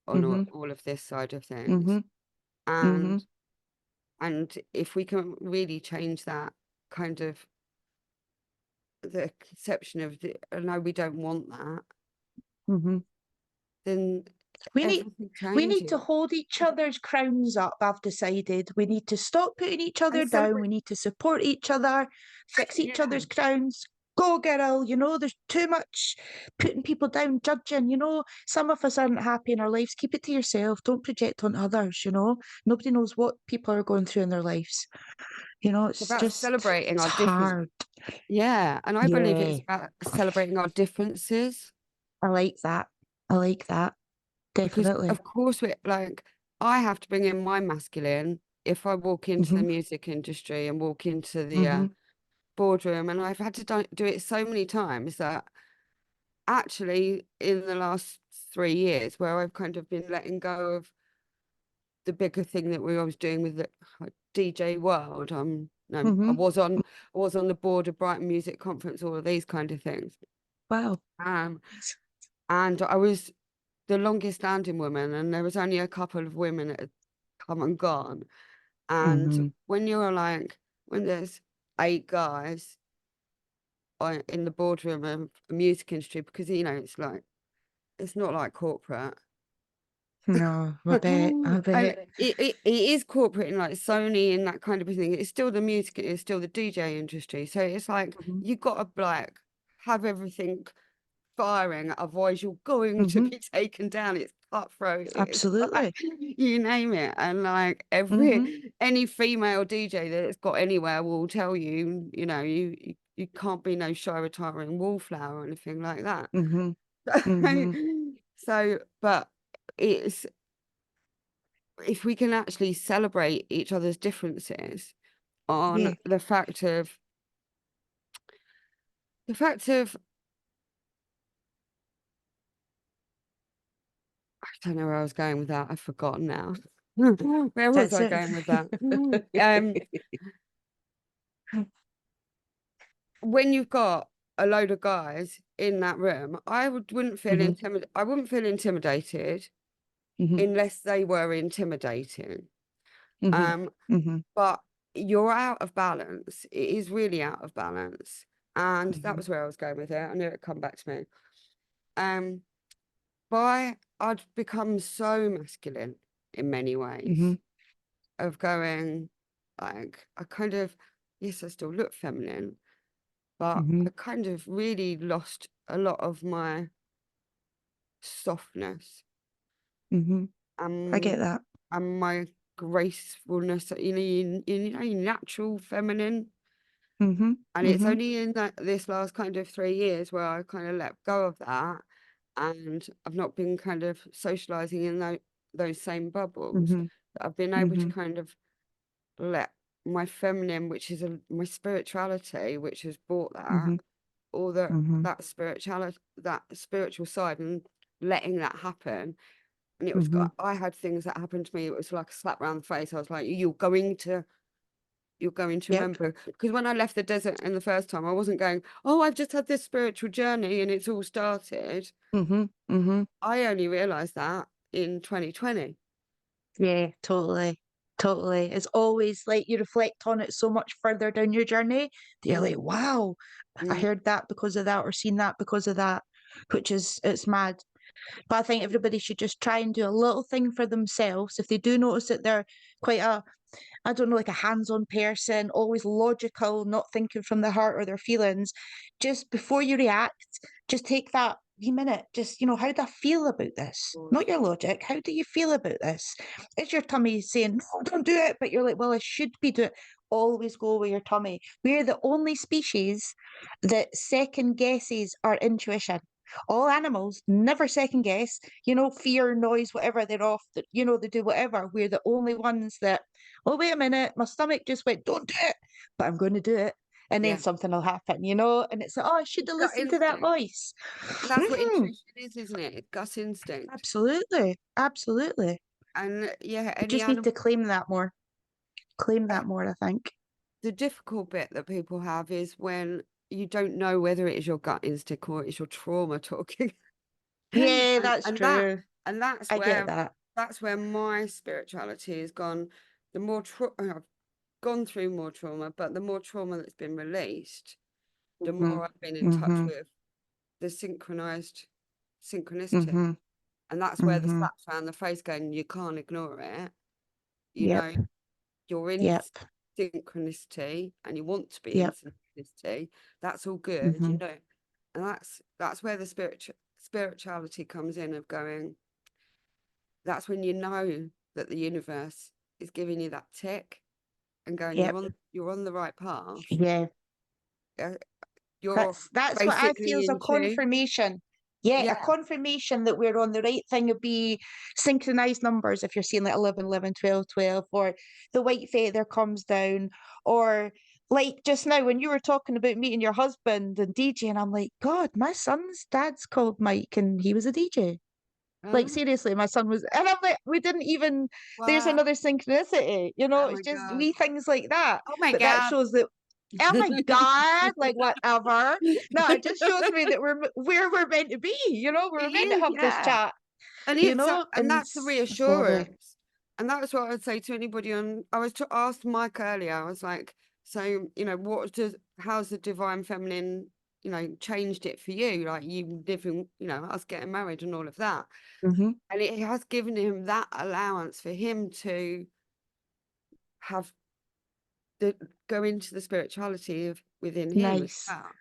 Speaker 1: on
Speaker 2: mm-hmm,
Speaker 1: all of this side of things.
Speaker 2: mm-hmm, mm-hmm.
Speaker 1: And if we can really change that kind of the conception of no, we don't want that,
Speaker 2: Mm-hmm.
Speaker 1: then
Speaker 2: We need
Speaker 1: everything
Speaker 2: we need
Speaker 1: changes.
Speaker 2: to hold each other's crowns up, I've decided. We need to stop putting each other
Speaker 1: And
Speaker 2: down.
Speaker 1: celebrate,
Speaker 2: We need to support each other, fix each
Speaker 1: yeah.
Speaker 2: other's crowns. Go, girl. You know, there's too much putting people down, judging. You know, some of us aren't happy in our lives. Keep it to yourself. Don't project on others, you know. Nobody knows what people are going through in their lives. You know,
Speaker 1: It's about celebrating
Speaker 2: it's
Speaker 1: our difference.
Speaker 2: hard.
Speaker 1: Yeah, and I believe
Speaker 2: Yeah,
Speaker 1: it's about celebrating our differences,
Speaker 2: I like that. I like that.
Speaker 1: because
Speaker 2: Definitely.
Speaker 1: of course we're like, I have to bring in my masculine if I walk into the
Speaker 2: Mm-hmm.
Speaker 1: music industry and walk into the
Speaker 2: Mm-hmm.
Speaker 1: boardroom, and I've had to do it so many times that actually in the last 3 years where I've kind of been letting go of the bigger thing that we was doing with the DJ world. No,
Speaker 2: Mm-hmm.
Speaker 1: I was on the board of Brighton Music Conference, all of these kind of things.
Speaker 2: Wow.
Speaker 1: Um, and I was the longest standing woman, and there was only a couple of women that had come and gone. And
Speaker 2: Mm-hmm.
Speaker 1: when there's 8 guys in the boardroom of the music industry, because you know it's not like corporate.
Speaker 2: No, I bet. I
Speaker 1: And
Speaker 2: bet.
Speaker 1: it is corporate in like Sony and that kind of thing. It's still the music, it's still the DJ industry. So it's like
Speaker 2: Mhm.
Speaker 1: you got to like have everything firing, otherwise you're going to
Speaker 2: Mhm.
Speaker 1: be taken down. It's cutthroat. It's
Speaker 2: Absolutely.
Speaker 1: like, you name it. And like
Speaker 2: Mhm.
Speaker 1: any female DJ that's got anywhere will tell you, you know, you can't be no shy, retiring wallflower or anything like that.
Speaker 2: Mhm. Mhm.
Speaker 1: So, but it's, if we can actually celebrate each other's differences on
Speaker 2: Yeah.
Speaker 1: the fact of I don't know where I was going with that. I've forgotten now. Where was
Speaker 2: That's
Speaker 1: I
Speaker 2: it.
Speaker 1: going with that? When you've got a load of guys in that room, wouldn't feel
Speaker 2: Mhm.
Speaker 1: I wouldn't feel intimidated
Speaker 2: Mhm.
Speaker 1: unless they were intimidating.
Speaker 2: Mhm.
Speaker 1: Um,
Speaker 2: Mhm.
Speaker 1: but you're out of balance. It is really out of balance. And that
Speaker 2: Mhm.
Speaker 1: was where I was going with it. I knew it'd come back to me. Um, by I'd become so masculine in many ways
Speaker 2: Mhm.
Speaker 1: of going like I kind of, yes, I still look feminine, but I
Speaker 2: Mhm.
Speaker 1: kind of really lost a lot of my softness
Speaker 2: Mhm. I
Speaker 1: and
Speaker 2: get that.
Speaker 1: my gracefulness, you know, your natural feminine.
Speaker 2: Mhm.
Speaker 1: And it's
Speaker 2: Mhm.
Speaker 1: only in this last kind of 3 years where I kind of let go of that, and I've not been kind of socializing in those same bubbles,
Speaker 2: Mhm.
Speaker 1: that I've been able to
Speaker 2: Mhm.
Speaker 1: kind of let my feminine, which is my spirituality, which has brought that,
Speaker 2: Mhm.
Speaker 1: all that
Speaker 2: Mhm.
Speaker 1: that spirituality, that spiritual side, and letting that happen. And it was,
Speaker 2: Mhm.
Speaker 1: I had things that happened to me. It was like a slap around the face. I was like, you're going to
Speaker 2: Yep.
Speaker 1: remember. Because when I left the desert in the first time, I wasn't going, oh, I've just had this spiritual journey and it's all started.
Speaker 2: Mhm. Mhm.
Speaker 1: I only realized that in 2020.
Speaker 2: Yeah, totally. Totally. It's always like you reflect on it so much further down your journey that you're like,
Speaker 1: Mm,
Speaker 2: wow, I
Speaker 1: mm,
Speaker 2: heard that because of that or seen that because of that, which is it's mad. But I think everybody should just try and do a little thing for themselves. If they do notice that they're quite a I don't know, like a hands-on person, always logical, not thinking from the heart or their feelings. Just before you react, just take that wee minute. Just, how do I feel about this? Not your logic. How do you feel about this? Is your tummy saying, no, don't do it? But you're like, well, I should be doing it. Always go with your tummy. We're the only species that second guesses our intuition. All animals never second guess, fear, noise, whatever, they're off, they do whatever. We're the only ones that oh, wait a minute, my stomach just went, don't do it, but I'm going to do it. And then
Speaker 1: yeah.
Speaker 2: something will happen, and it's like, oh, I should have
Speaker 1: Gut
Speaker 2: listened to that
Speaker 1: instinct.
Speaker 2: voice.
Speaker 1: And that's what
Speaker 2: Mhm.
Speaker 1: intuition is, isn't it? It's gut instinct.
Speaker 2: Absolutely. Absolutely.
Speaker 1: And yeah,
Speaker 2: We
Speaker 1: any
Speaker 2: just need
Speaker 1: animal.
Speaker 2: to claim that more. Claim
Speaker 1: uh,
Speaker 2: that more, I think.
Speaker 1: The difficult bit that people have is when you don't know whether it is your gut instinct or it's your trauma talking.
Speaker 2: Yeah,
Speaker 1: and,
Speaker 2: that's
Speaker 1: and that
Speaker 2: true.
Speaker 1: and
Speaker 2: I get that.
Speaker 1: that's where my spirituality has gone. The more I've gone through more trauma, but the more trauma that's been released, the
Speaker 2: Mm-hmm.
Speaker 1: more I've been in touch
Speaker 2: Mm-hmm.
Speaker 1: with the synchronicity.
Speaker 2: Mm-hmm.
Speaker 1: And that's where the
Speaker 2: Mm-hmm.
Speaker 1: slaps around the face going, you can't ignore it. You
Speaker 2: Yep.
Speaker 1: know, you're in
Speaker 2: Yep.
Speaker 1: synchronicity and you want to be in
Speaker 2: Yep.
Speaker 1: synchronicity. That's all good,
Speaker 2: Mm-hmm.
Speaker 1: And that's where the spirituality comes in, of going, that's when you know that the universe is giving you that tick and going,
Speaker 2: Yep.
Speaker 1: you're on the right path.
Speaker 2: Yeah.
Speaker 1: Uh, You're
Speaker 2: That's what I feel
Speaker 1: basically
Speaker 2: is a
Speaker 1: in tune.
Speaker 2: confirmation. Yeah, a
Speaker 1: Yeah,
Speaker 2: confirmation that we're on the right thing would be synchronized numbers if you're seeing like 11, 11, 12, 12, or the white feather comes down, or like just now when you were talking about meeting your husband and DJ, and I'm like, God, my son's dad's called Mike and he was a DJ. Like
Speaker 1: oh,
Speaker 2: seriously, my son was, and I'm like, we didn't even, there's
Speaker 1: wow,
Speaker 2: another synchronicity,
Speaker 1: oh
Speaker 2: it's
Speaker 1: my
Speaker 2: just
Speaker 1: god,
Speaker 2: wee things like that.
Speaker 1: oh my
Speaker 2: But that
Speaker 1: god.
Speaker 2: shows that oh my God, like whatever. No, it just shows me that we're where we're meant to be,
Speaker 1: It
Speaker 2: we're meant to
Speaker 1: is,
Speaker 2: have this
Speaker 1: yeah.
Speaker 2: chat,
Speaker 1: And
Speaker 2: and
Speaker 1: that's the
Speaker 2: it's lovely.
Speaker 1: reassurance. And that's what I'd say to anybody I was asked Mike earlier, I was like, so, how's the divine feminine you know, changed it for you, like you living, you know, us getting married and all of that.
Speaker 2: Mhm.
Speaker 1: And it has given him that allowance for him to have go into the spirituality of within him as
Speaker 2: Nice.
Speaker 1: well.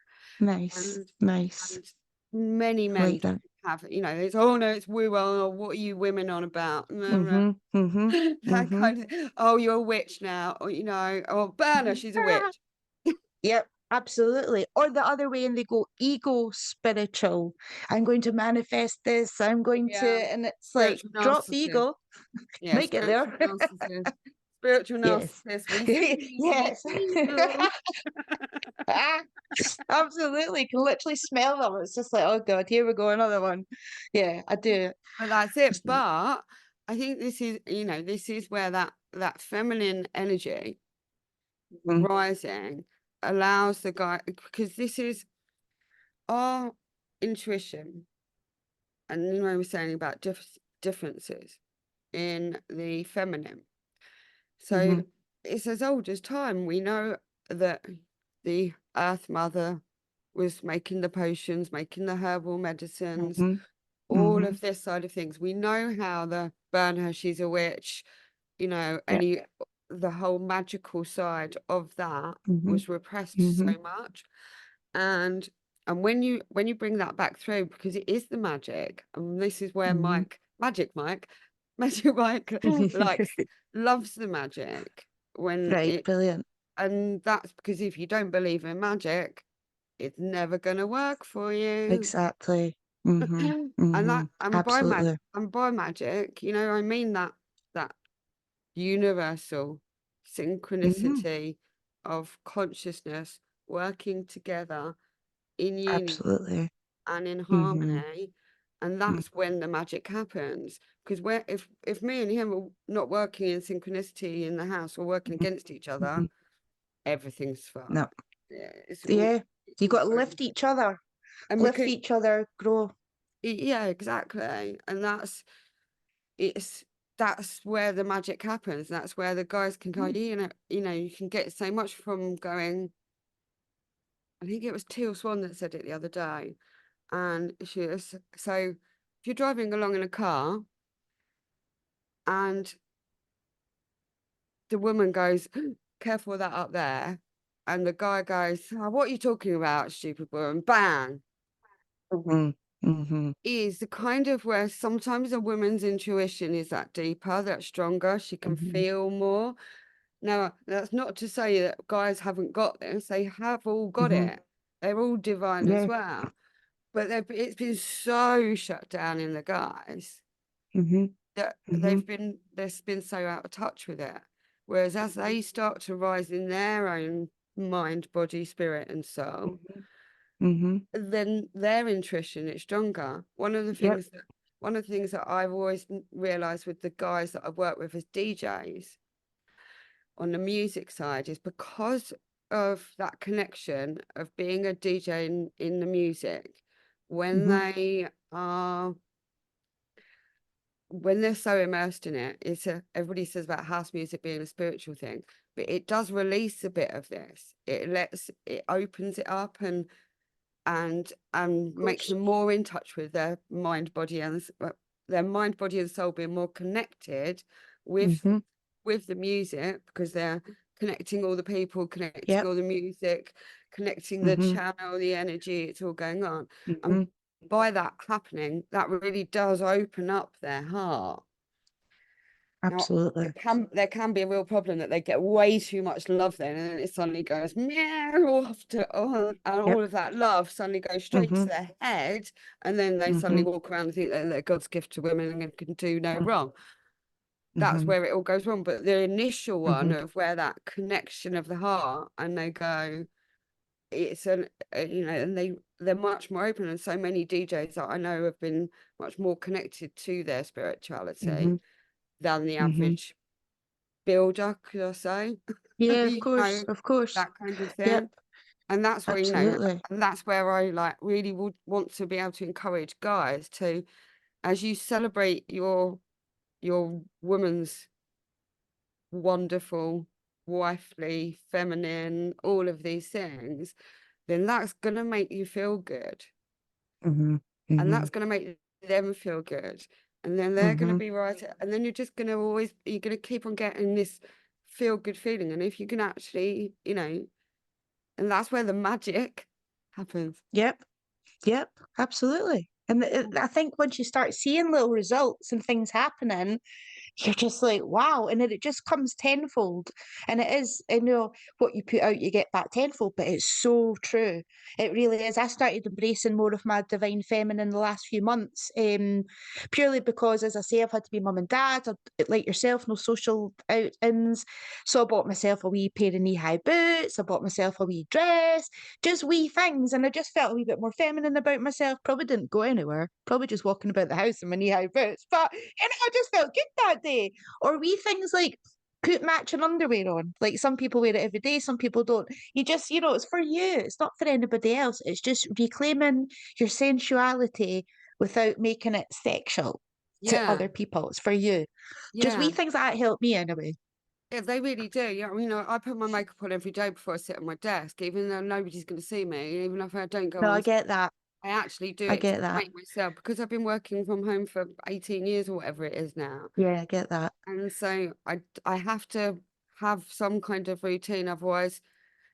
Speaker 2: Nice.
Speaker 1: And
Speaker 2: Nice.
Speaker 1: many
Speaker 2: I like
Speaker 1: men
Speaker 2: that.
Speaker 1: have, you know, it's, oh no, it's woo, oh, what are you women on about?
Speaker 2: Mhm. Mhm.
Speaker 1: That
Speaker 2: Mhm.
Speaker 1: kind of, oh, you're a witch now, or, you know, oh, burn her, she's a witch.
Speaker 2: Yep, absolutely. Or the other way, and they go ego spiritual. I'm going to manifest this. I'm going to,
Speaker 1: Yeah,
Speaker 2: and it's like,
Speaker 1: spiritual
Speaker 2: drop the
Speaker 1: narcissist.
Speaker 2: ego.
Speaker 1: Yeah,
Speaker 2: Make it
Speaker 1: spiritual
Speaker 2: there.
Speaker 1: narcissist. Spiritual
Speaker 2: Yes.
Speaker 1: narcissist, we see
Speaker 2: Yes.
Speaker 1: you.
Speaker 2: Absolutely. Can literally smell them. It's just like, oh God, here we go, another one. Yeah, I do.
Speaker 1: But that's it. But I think this is, you know, this is where that feminine energy
Speaker 2: Mhm.
Speaker 1: rising allows the guy, because this is our intuition. And you know, we were saying about differences in the feminine. So
Speaker 2: Mhm.
Speaker 1: it's as old as time. We know that the Earth Mother was making the potions, making the herbal medicines,
Speaker 2: Mhm.
Speaker 1: all
Speaker 2: Mhm.
Speaker 1: of this side of things. We know how the burn her, she's a witch, you know,
Speaker 2: Yep.
Speaker 1: the whole magical side of that
Speaker 2: Mhm.
Speaker 1: was repressed so
Speaker 2: Mhm.
Speaker 1: much. And when you bring that back through, because it is the magic, and this is where
Speaker 2: Mhm.
Speaker 1: Magic Mike likes loves the magic when
Speaker 2: Right,
Speaker 1: it,
Speaker 2: brilliant.
Speaker 1: and that's because if you don't believe in magic, it's never gonna work for you.
Speaker 2: Exactly. Mhm.
Speaker 1: And
Speaker 2: Mhm. Absolutely.
Speaker 1: by magic, you know, I mean that universal
Speaker 2: Mhm.
Speaker 1: synchronicity of consciousness working together in unity
Speaker 2: Absolutely.
Speaker 1: and in
Speaker 2: Mhm.
Speaker 1: harmony, and
Speaker 2: Mm.
Speaker 1: that's when the magic happens. Because where if me and him are not working in synchronicity in the house or working
Speaker 2: Mhm.
Speaker 1: against each other,
Speaker 2: Mhm.
Speaker 1: everything's fucked.
Speaker 2: No.
Speaker 1: Yeah,
Speaker 2: Yeah.
Speaker 1: it's
Speaker 2: You
Speaker 1: all
Speaker 2: got to
Speaker 1: over.
Speaker 2: lift each other.
Speaker 1: And
Speaker 2: Lift
Speaker 1: because
Speaker 2: each other, grow.
Speaker 1: yeah, exactly, and it's that's where the magic happens. That's where the guys can go.
Speaker 2: Mm.
Speaker 1: You know, you can get so much from going. I think it was Teal Swan that said it the other day, and she was so. If you're driving along in a car and the woman goes, careful of that up there. And the guy goes, oh, what are you talking about, stupid woman? Bang.
Speaker 2: Mhm. Mhm.
Speaker 1: Is the kind of where sometimes a woman's intuition is that deeper, that stronger. She can
Speaker 2: Mhm.
Speaker 1: feel more. Now, that's not to say that guys haven't got this. They have all got
Speaker 2: Mhm.
Speaker 1: it. They're all divine as
Speaker 2: Yeah.
Speaker 1: well. But it's been so shut down in the guys
Speaker 2: Mhm.
Speaker 1: that
Speaker 2: Mhm.
Speaker 1: they've been so out of touch with it. Whereas as they start to rise in their own mind, body, spirit, and soul,
Speaker 2: Mhm. Mhm.
Speaker 1: then their intuition is stronger.
Speaker 2: Yep.
Speaker 1: One of the things that I've always realized with the guys that I've worked with as DJs on the music side is because of that connection of being a DJ in the music, when
Speaker 2: Mhm.
Speaker 1: they are when they're so immersed in it, everybody says about house music being a spiritual thing, but it does release a bit of this. It opens it up and
Speaker 2: Of
Speaker 1: makes
Speaker 2: course.
Speaker 1: them more in touch with their mind, body, and their mind, body, and soul being more connected with
Speaker 2: Mhm.
Speaker 1: with the music because they're connecting all the people, connecting
Speaker 2: Yep.
Speaker 1: all the music, connecting the
Speaker 2: Mhm.
Speaker 1: channel, the energy, it's all going on. And
Speaker 2: Mhm.
Speaker 1: by that happening, that really does open up their heart. Now,
Speaker 2: Absolutely.
Speaker 1: there can be a real problem that they get way too much love then, and then it suddenly goes meow off to and
Speaker 2: Yep.
Speaker 1: all of that love suddenly goes straight to
Speaker 2: Mhm.
Speaker 1: their head, and then they suddenly
Speaker 2: Mhm.
Speaker 1: walk around and think that they're God's gift to women and can do no wrong. That's
Speaker 2: Mhm.
Speaker 1: where it all goes wrong. But the initial one
Speaker 2: Mhm.
Speaker 1: of where that connection of the heart, and they go, it's you know, and they're much more open, and so many DJs that I know have been much more connected to their spirituality
Speaker 2: Mhm.
Speaker 1: than the
Speaker 2: Mhm.
Speaker 1: average builder, could I say?
Speaker 2: Yeah, of
Speaker 1: You
Speaker 2: course.
Speaker 1: know,
Speaker 2: Of course.
Speaker 1: that kind of
Speaker 2: Yep.
Speaker 1: thing. And that's where, you know,
Speaker 2: Absolutely.
Speaker 1: and that's where I like really would want to be able to encourage guys to, as you celebrate your woman's wonderful, wifely, feminine, all of these things, then that's going to make you feel good.
Speaker 2: Mm-hmm.
Speaker 1: And
Speaker 2: Mm-hmm.
Speaker 1: that's going to make them feel good. And then they're going to be right. And then you're just going to you're going to keep on getting this feel good feeling. And if you can actually, you know, and that's where the magic happens.
Speaker 2: Yep. Absolutely. And I think once you start seeing little results and things happening, you're just like, wow. And then it just comes tenfold. And it is, you know, what you put out, you get back tenfold, but it's so true. It really is. I started embracing more of my divine feminine in the last few months, purely because, as I say, I've had to be mum and dad, like yourself, no social outings. So I bought myself a wee pair of knee-high boots. I bought myself a wee dress, just wee things. And I just felt a wee bit more feminine about myself. Probably didn't go anywhere, probably just walking about the house in my knee-high boots. But, you know, I just felt good that day. Or wee things like put matching underwear on. Like some people wear it every day, some people don't. You just, you know, it's for you. It's not for anybody else. It's just reclaiming your sensuality without making it sexual to
Speaker 1: Yeah.
Speaker 2: other people. It's for you. Just
Speaker 1: Yeah.
Speaker 2: wee things that help me anyway.
Speaker 1: Yeah, they really do. Yeah, you know, I put my makeup on every day before I sit at my desk, even though nobody's going to see me, even if I don't go
Speaker 2: No,
Speaker 1: on.
Speaker 2: I get that.
Speaker 1: I actually do
Speaker 2: I
Speaker 1: it to
Speaker 2: get that.
Speaker 1: make myself, because I've been working from home for 18 years or whatever it is now.
Speaker 2: Yeah, I get that.
Speaker 1: And so I have to have some kind of routine. Otherwise,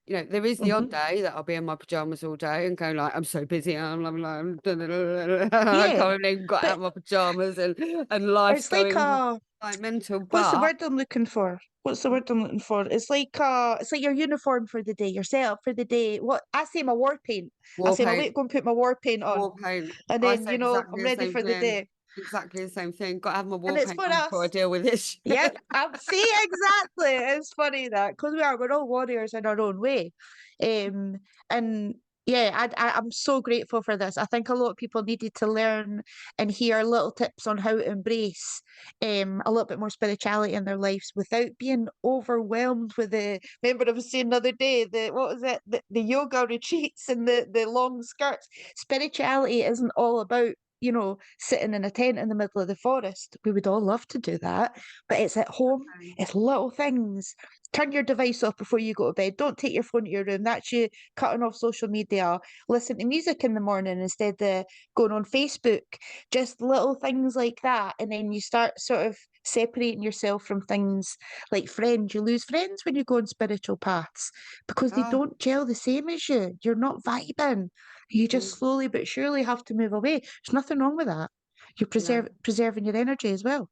Speaker 1: you know, there is the odd day that I'll be in my pajamas all day and go like, I'm so busy. I'm like, I
Speaker 2: Yeah,
Speaker 1: can't even got out
Speaker 2: but
Speaker 1: of my pajamas and life's
Speaker 2: it's like
Speaker 1: going
Speaker 2: a
Speaker 1: like mental.
Speaker 2: what's the
Speaker 1: But
Speaker 2: word I'm looking for? What's the word I'm looking for? It's like your uniform for the day, your setup for the day. What I say my war paint. I
Speaker 1: war
Speaker 2: say,
Speaker 1: paint,
Speaker 2: wait, go and put my war paint on.
Speaker 1: war paint.
Speaker 2: And
Speaker 1: I
Speaker 2: then,
Speaker 1: say
Speaker 2: you know,
Speaker 1: exactly
Speaker 2: I'm
Speaker 1: the
Speaker 2: ready
Speaker 1: same
Speaker 2: for the
Speaker 1: thing.
Speaker 2: day.
Speaker 1: Exactly the same thing. Got to have my
Speaker 2: And
Speaker 1: war
Speaker 2: it's
Speaker 1: paint
Speaker 2: for
Speaker 1: on before I
Speaker 2: us.
Speaker 1: deal with this.
Speaker 2: Yep. See, exactly. It's funny that because we're all warriors in our own way. And yeah, I'm so grateful for this. I think a lot of people needed to learn and hear little tips on how to embrace a little bit more spirituality in their lives without being overwhelmed with the. Remember, I was saying the other day, what was it? The yoga retreats and the long skirts. Spirituality isn't all about, you know, sitting in a tent in the middle of the forest. We would all love to do that, but it's at home, it's little things. Turn your device off before you go to bed. Don't take your phone to your room. That's you cutting off social media. Listen to music in the morning instead of going on Facebook. Just little things like that. And then you start sort of separating yourself from things like friends. You lose friends when you go on spiritual paths because they
Speaker 1: Ah,
Speaker 2: don't gel the same as you. You're not vibing. You just
Speaker 1: mm,
Speaker 2: slowly but surely have to move away. There's nothing wrong with that. You're
Speaker 1: no.
Speaker 2: preserving your energy as well.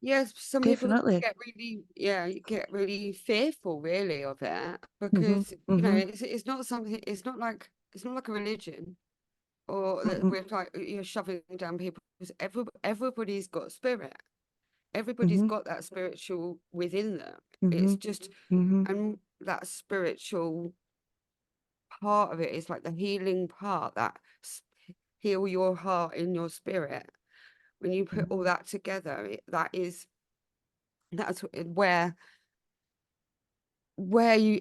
Speaker 1: Yes, some people
Speaker 2: Definitely.
Speaker 1: get really, yeah, you get really fearful, really, of it
Speaker 2: Mm-hmm.
Speaker 1: because you know
Speaker 2: Mm-hmm.
Speaker 1: it's not something. It's not like a religion or that
Speaker 2: Mm-hmm.
Speaker 1: we're like you're shoving down people. Everybody's got spirit. Everybody's
Speaker 2: Mm-hmm.
Speaker 1: got that spiritual within them.
Speaker 2: Mm-hmm.
Speaker 1: It's just
Speaker 2: Mm-hmm.
Speaker 1: and that spiritual part of it is like the healing part that heal your heart and your spirit. When you put all that together, that's where we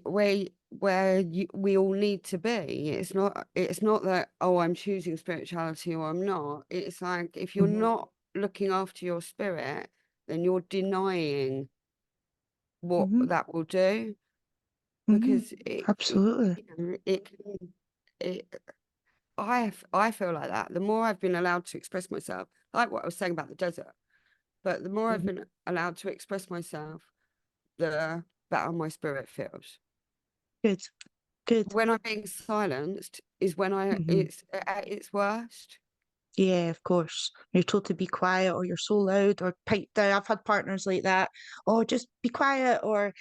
Speaker 1: all need to be. It's not that, oh, I'm choosing spirituality or I'm not. It's like if you're
Speaker 2: Mm-hmm.
Speaker 1: not looking after your spirit, then you're denying what
Speaker 2: Mm-hmm.
Speaker 1: that will do
Speaker 2: Mm-hmm.
Speaker 1: because
Speaker 2: Absolutely.
Speaker 1: it I feel like that. The more I've been allowed to express myself, like what I was saying about the desert, but the more I've
Speaker 2: Mm-hmm.
Speaker 1: been allowed to express myself, the better my spirit feels.
Speaker 2: Good. Good.
Speaker 1: When I'm being silenced is when
Speaker 2: Mm-hmm.
Speaker 1: it's at its worst.
Speaker 2: Yeah, of course. You're told to be quiet or you're so loud or pipe down. I've had partners like that. Oh, just be quiet or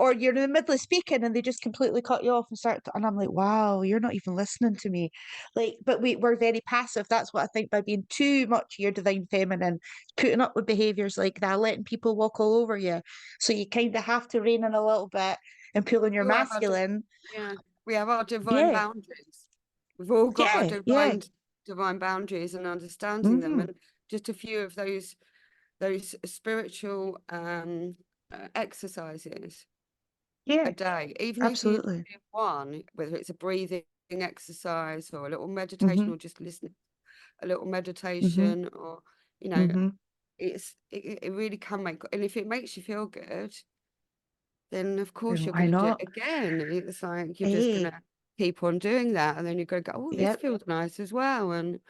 Speaker 2: you're in the middle of speaking and they just completely cut you off and and I'm like, wow, you're not even listening to me. Like, but we're very passive. That's what I think by being too much your divine feminine, putting up with behaviors like that, letting people walk all over you. So you kind of have to rein in a little bit and pull in your
Speaker 1: We all have
Speaker 2: masculine.
Speaker 1: yeah, we have our divine
Speaker 2: Yeah,
Speaker 1: boundaries. We've all got our
Speaker 2: yeah.
Speaker 1: divine boundaries and understanding them,
Speaker 2: Mm-hmm.
Speaker 1: and just a few of those spiritual exercises a
Speaker 2: Yeah,
Speaker 1: day, even if you
Speaker 2: absolutely.
Speaker 1: do one, whether it's a breathing exercise or a little meditation
Speaker 2: Mm-hmm.
Speaker 1: or just listening, a little
Speaker 2: Mm-hmm.
Speaker 1: meditation or you know,
Speaker 2: Mm-hmm.
Speaker 1: it really can make, and if it makes you feel good, then of course
Speaker 2: Then
Speaker 1: you're
Speaker 2: why
Speaker 1: going to do it
Speaker 2: not?
Speaker 1: again. It's like you're just
Speaker 2: Hey,
Speaker 1: gonna keep on doing that, and then you're going to go, oh, this
Speaker 2: Yep.
Speaker 1: feels nice as well. And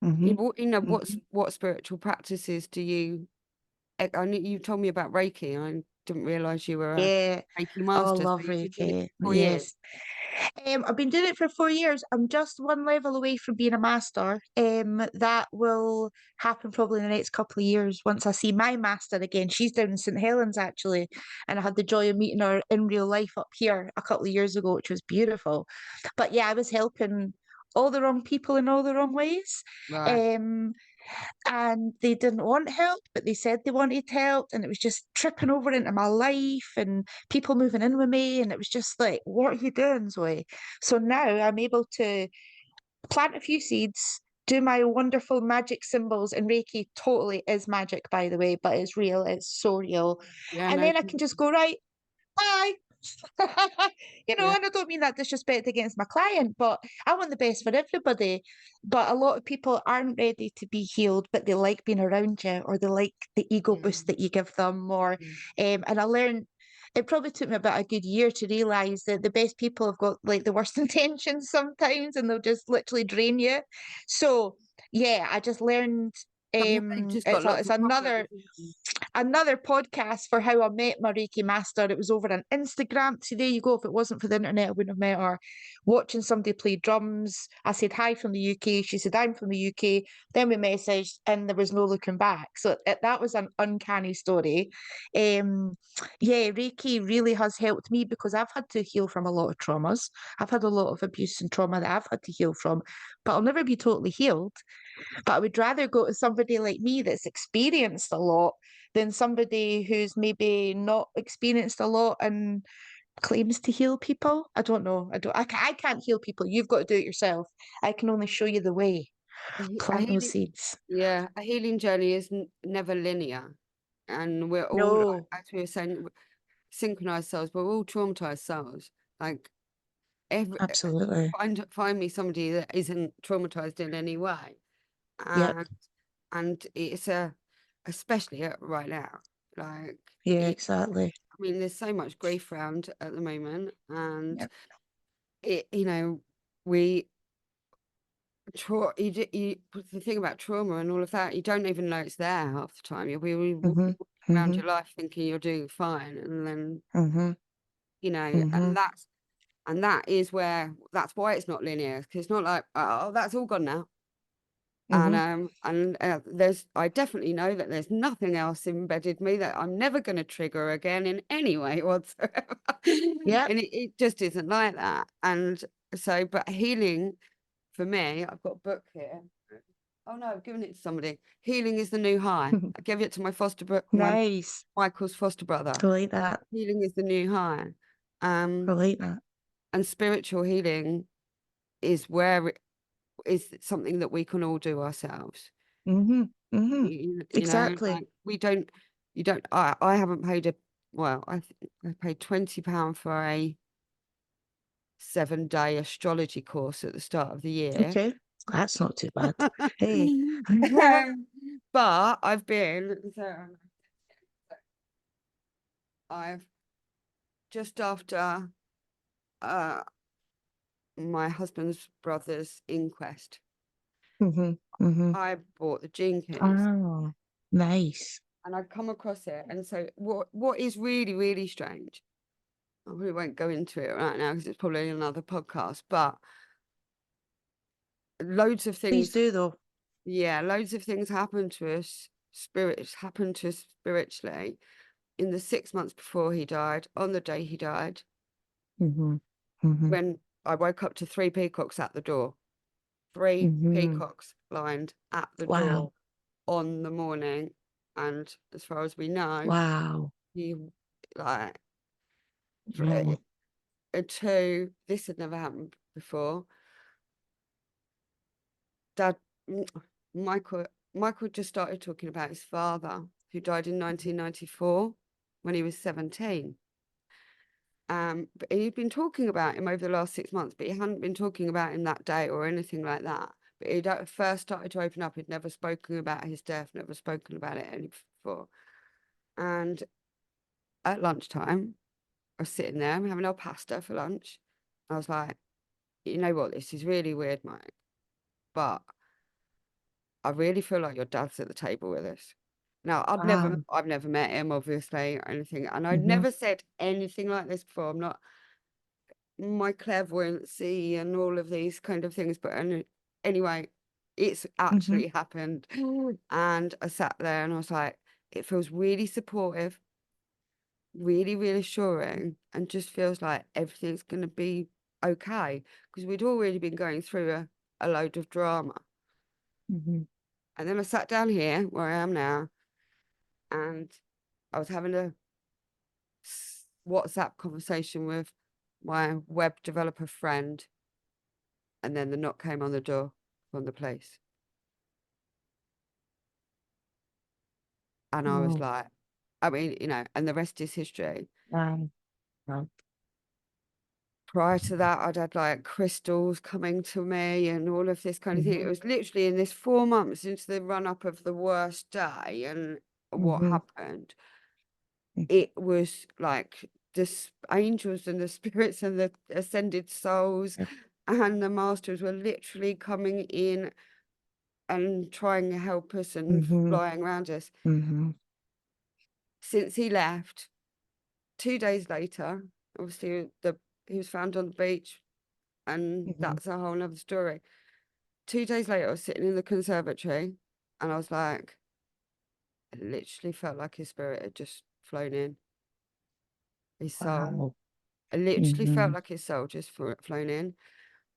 Speaker 2: Mm-hmm.
Speaker 1: what spiritual practices do you? I knew you told me about Reiki. I didn't realize you were a
Speaker 2: Yeah.
Speaker 1: Reiki
Speaker 2: Oh,
Speaker 1: master. So
Speaker 2: love
Speaker 1: you've been doing it
Speaker 2: Reiki.
Speaker 1: for 4 years.
Speaker 2: Yes. I've been doing it for 4 years. I'm just one level away from being a master. That will happen probably in the next couple of years once I see my master again. She's down in St. Helens actually, and I had the joy of meeting her in real life up here a couple of years ago, which was beautiful. But yeah, I was helping all the wrong people in all the wrong ways.
Speaker 1: Right.
Speaker 2: Um, and they didn't want help, but they said they wanted help, and it was just tripping over into my life and people moving in with me, and it was just like, what are you doing, Zoe? So now I'm able to plant a few seeds, do my wonderful magic symbols, and Reiki totally is magic, by the way, but it's real, it's so real.
Speaker 1: Yeah.
Speaker 2: And
Speaker 1: No.
Speaker 2: then I can just go, right, bye.
Speaker 1: Yeah.
Speaker 2: And I don't mean that disrespect against my client, but I want the best for everybody. But a lot of people aren't ready to be healed, but they like being around you, or they like the ego boost that you give them. And I learned, it probably took me about a good year to realize that the best people have got like the worst intentions sometimes, and they'll just literally drain you. So yeah, I just learned.
Speaker 1: Sometimes they've just got lots
Speaker 2: It's
Speaker 1: of problems.
Speaker 2: another podcast for how I met my Reiki master. It was over on Instagram. So there you go. If it wasn't for the internet, I wouldn't have met her. Watching somebody play drums. I said hi from the UK. She said I'm from the UK. Then we messaged, and there was no looking back. So that was an uncanny story. Yeah, Reiki really has helped me because I've had to heal from a lot of traumas. I've had a lot of abuse and trauma that I've had to heal from, but I'll never be totally healed. But I would rather go to somebody like me that's experienced a lot than somebody who's maybe not experienced a lot and claims to heal people. I don't know. I can't heal people. You've got to do it yourself. I can only show you the way.
Speaker 1: A
Speaker 2: Plant those
Speaker 1: healing,
Speaker 2: seeds.
Speaker 1: yeah, a healing journey is never linear, and we're all, like,
Speaker 2: No,
Speaker 1: as we were saying, synchronized souls, but we're all traumatized souls. Like every
Speaker 2: absolutely.
Speaker 1: find me somebody that isn't traumatized in any way,
Speaker 2: Yep.
Speaker 1: and it's especially right now, like
Speaker 2: Yeah,
Speaker 1: it,
Speaker 2: exactly.
Speaker 1: I mean, there's so much grief around at the moment, and
Speaker 2: Yep.
Speaker 1: we the thing about trauma and all of that, you don't even know it's there half the time. You'll be
Speaker 2: Mm-hmm.
Speaker 1: walking around
Speaker 2: Mm-hmm.
Speaker 1: your life thinking you're doing fine, and then
Speaker 2: Mm-hmm. Mm-hmm.
Speaker 1: and that's why it's not linear, because it's not like, oh, that's all gone now.
Speaker 2: Mm-hmm.
Speaker 1: I definitely know that there's nothing else embedded me that I'm never going to trigger again in any way whatsoever.
Speaker 2: Yep.
Speaker 1: And it just isn't like that. And so, but healing for me, I've got a book here. Oh no, I've given it to somebody. Healing is the new high. I gave it to my
Speaker 2: Nice.
Speaker 1: Michael's foster brother.
Speaker 2: I like that.
Speaker 1: Healing is the new high.
Speaker 2: I
Speaker 1: Um,
Speaker 2: like that.
Speaker 1: and spiritual healing is something that we can all do ourselves.
Speaker 2: Mm-hmm. Mm-hmm.
Speaker 1: You know,
Speaker 2: Exactly.
Speaker 1: like you don't. I haven't paid I paid £20 for a 7-day astrology course at the start of the year.
Speaker 2: Okay. That's not too bad. Hey.
Speaker 1: But I've just after uh my husband's brother's inquest,
Speaker 2: Mm-hmm. Mm-hmm.
Speaker 1: I bought the Gene Keys,
Speaker 2: Oh, nice.
Speaker 1: and I've come across it. And so what is really, really strange, I really won't go into it right now because it's probably another podcast, but loads of
Speaker 2: Please
Speaker 1: things,
Speaker 2: do though.
Speaker 1: yeah, loads of things happen to us, spiritually in the 6 months before he died, on the day he died,
Speaker 2: Mm-hmm. Mm-hmm.
Speaker 1: when I woke up to 3 peacocks at the door, 3 peacocks lined at the
Speaker 2: Wow.
Speaker 1: door on the morning. And as far as we know,
Speaker 2: Wow.
Speaker 1: he, like,
Speaker 2: Wow.
Speaker 1: this had never happened before. Dad, Michael, Michael just started talking about his father, who died in 1994 when he was 17. But he'd been talking about him over the last 6 months, but he hadn't been talking about him that day or anything like that. But he'd first started to open up. He'd never spoken about his death, never spoken about it any before. And at lunchtime, I was sitting there, I'm having our pasta for lunch. I was like, you know what, this is really weird, Mike, but I really feel like your dad's at the table with us. Now, I've never met him, obviously, or anything, and I'd never said anything like this before. I'm not my clairvoyancy and all of these kind of things, but anyway, it's actually happened. And I sat there and I was like, it feels really supportive, really reassuring, and just feels like everything's going to be okay, because we'd already been going through a load of drama. And then I sat down here where I am now, and I was having a WhatsApp conversation with my web developer friend, and then the knock came on the door from the police. And I was like, I mean, you know, and the rest is history. Prior to that, I'd had like crystals coming to me and all of this kind of thing. It was literally in this 4 months into the run up of the worst day and what happened. It was like the angels and the spirits and the ascended souls and the masters were literally coming in and trying to help us and flying around us. Since he left, 2 days later, obviously he was found on the beach, and that's a whole nother story. 2 days later, I was sitting in the conservatory, and I was like, it literally felt like his spirit had just flown in. His soul. I literally felt like his soul just flown in.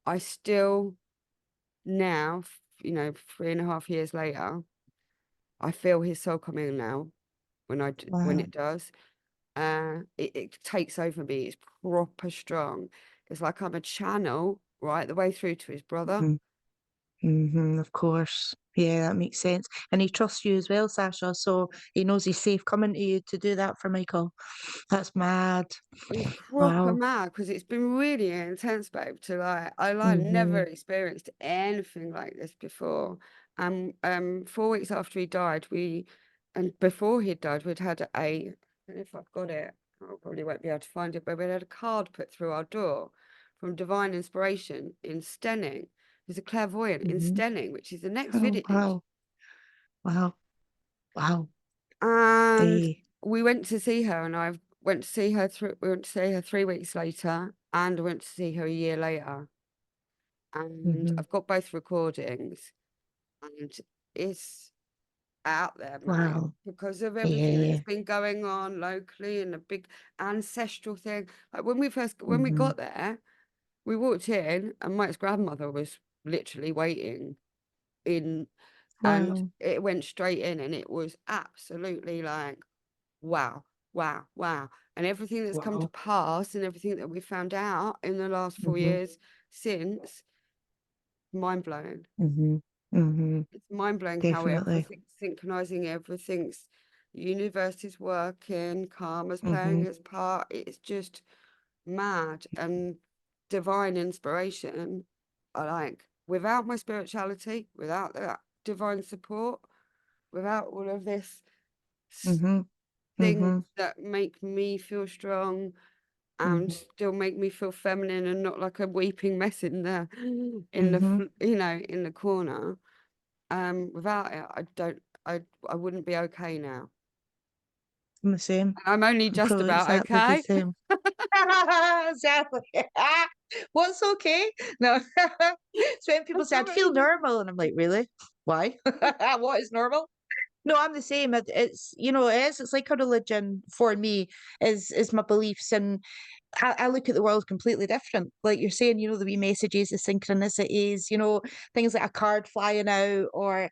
Speaker 1: I still now, you know, 3.5 years later, I feel his soul coming in now when it does. It takes over me. It's proper strong. It's like I'm a channel right the way through to his brother.
Speaker 2: Of course. Yeah, that makes sense. And he trusts you as well, Sacha, so he knows he's safe coming to you to do that for Michael. That's mad.
Speaker 1: It's proper mad, because it's been really intense, babe, to like, I never experienced anything like this before. 4 weeks after he died, and before he died, we'd had I don't know if I've got it, I probably won't be able to find it, but we had a card put through our door from Divine Inspiration in Stenning. He's a clairvoyant in Stenning, which is the next village.
Speaker 2: Wow.
Speaker 1: And we went to see her, and I went to see her we went to see her 3 weeks later, and I went to see her a year later. And I've got both recordings, and it's out there, mate, because of everything that's been going on locally and a big ancestral thing. Like when we got there, we walked in, and Mike's grandmother was literally waiting in. And it went straight in, and it was absolutely like, wow. And everything that's come to pass and everything that we found out in the last 4 years since, mind-blowing. It's mind-blowing how everything's synchronizing, the universe is working, karma's playing its part. It's just mad. And divine inspiration, without my spirituality, without that divine support, without all of this things that make me feel strong and still make me feel feminine and not like a weeping mess in the in the corner. Without it, I wouldn't be okay now.
Speaker 2: I'm the same.
Speaker 1: I'm only just about
Speaker 2: exactly
Speaker 1: okay.
Speaker 2: The same. Exactly. What's okay? No. So when people say I'd feel normal, and I'm like, really? Why? What is normal? No, I'm the same. It's it's like a religion for me is my beliefs, and I look at the world completely different. Like you're saying, the wee messages, the synchronicities, things like a card flying out, or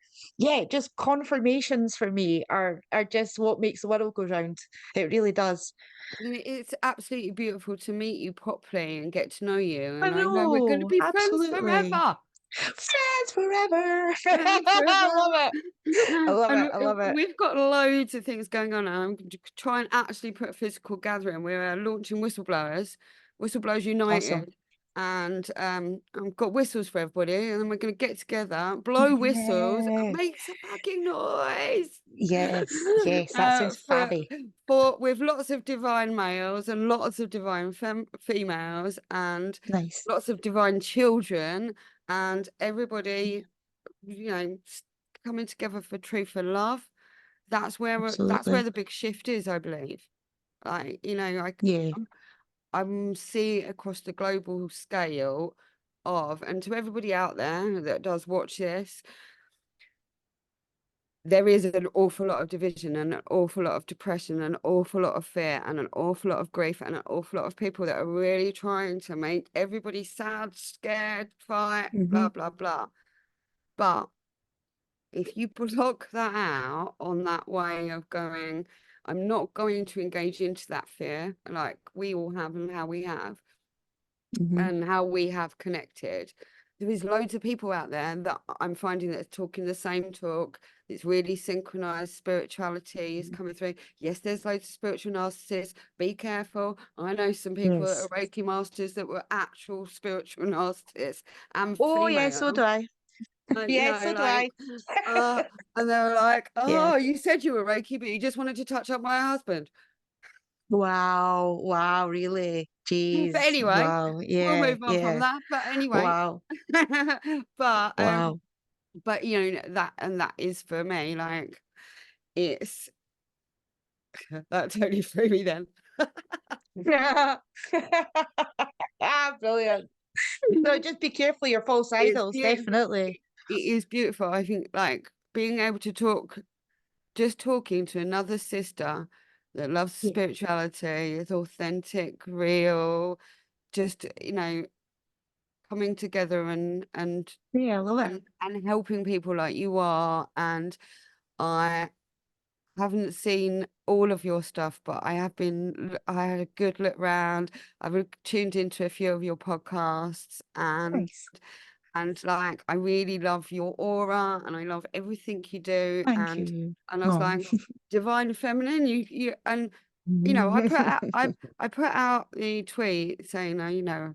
Speaker 2: just confirmations for me are just what makes the world go round. It really does.
Speaker 1: And it's absolutely beautiful to meet you properly and get to know you.
Speaker 2: I
Speaker 1: And I know we're going to
Speaker 2: know,
Speaker 1: be friends
Speaker 2: absolutely.
Speaker 1: forever.
Speaker 2: Friends forever.
Speaker 1: Friends
Speaker 2: I love it. I love
Speaker 1: And
Speaker 2: it. I love it.
Speaker 1: we've got loads of things going on. I'm going to try and actually put a physical gathering. We're launching Whistleblowers
Speaker 2: Awesome.
Speaker 1: United. and I've got whistles for everybody, and then we're going to get together, blow whistles, and
Speaker 2: Yeah.
Speaker 1: make some fucking noise.
Speaker 2: Yes, yes, that sounds fabby.
Speaker 1: With lots of divine males and lots of divine females and
Speaker 2: Nice.
Speaker 1: lots of divine children, and everybody, coming together for truth and love. That's where
Speaker 2: Absolutely.
Speaker 1: the big shift is, I believe. Like,
Speaker 2: Yeah.
Speaker 1: I'm seeing across the global scale and to everybody out there that does watch this, there is an awful lot of division and an awful lot of depression, and an awful lot of fear and an awful lot of grief and an awful lot of people that are really trying to make everybody sad, scared, fight, blah, blah, blah. But if you block that out on that way of going, I'm not going to engage into that fear like we all have and how we have and how we have connected. There is loads of people out there that I'm finding that are talking the same talk. It's really synchronized. Spirituality is coming through. Yes, there's loads of spiritual narcissists. Be careful. I know some people that
Speaker 2: Yes.
Speaker 1: are Reiki masters that were actual spiritual narcissists and
Speaker 2: Oh,
Speaker 1: female.
Speaker 2: yeah, so do I. Yeah, so do I.
Speaker 1: And they were like,
Speaker 2: Yeah.
Speaker 1: oh, you said you were Reiki, but you just wanted to touch up my husband.
Speaker 2: Wow. Wow, really?
Speaker 1: But
Speaker 2: Jeez.
Speaker 1: anyway,
Speaker 2: Wow.
Speaker 1: we'll
Speaker 2: Yeah,
Speaker 1: move on from
Speaker 2: yeah.
Speaker 1: that. But anyway,
Speaker 2: Wow.
Speaker 1: but
Speaker 2: Wow.
Speaker 1: that is for me, like, it's that totally threw me then.
Speaker 2: Brilliant. So just be careful your false
Speaker 1: It's
Speaker 2: idols,
Speaker 1: beautiful.
Speaker 2: definitely.
Speaker 1: It is beautiful. I think, like, being able to talking to another sister that loves
Speaker 2: Yeah.
Speaker 1: spirituality, is authentic, real, just, coming together and
Speaker 2: Yeah, I love it.
Speaker 1: and helping people like you are. And I haven't seen all of your stuff, but I had a good look round. I've tuned into a few of your podcasts,
Speaker 2: Nice.
Speaker 1: and like, I really love your aura and I love everything you do.
Speaker 2: Thank
Speaker 1: And
Speaker 2: you.
Speaker 1: I was
Speaker 2: Oh.
Speaker 1: like, divine feminine, I put out the tweet saying,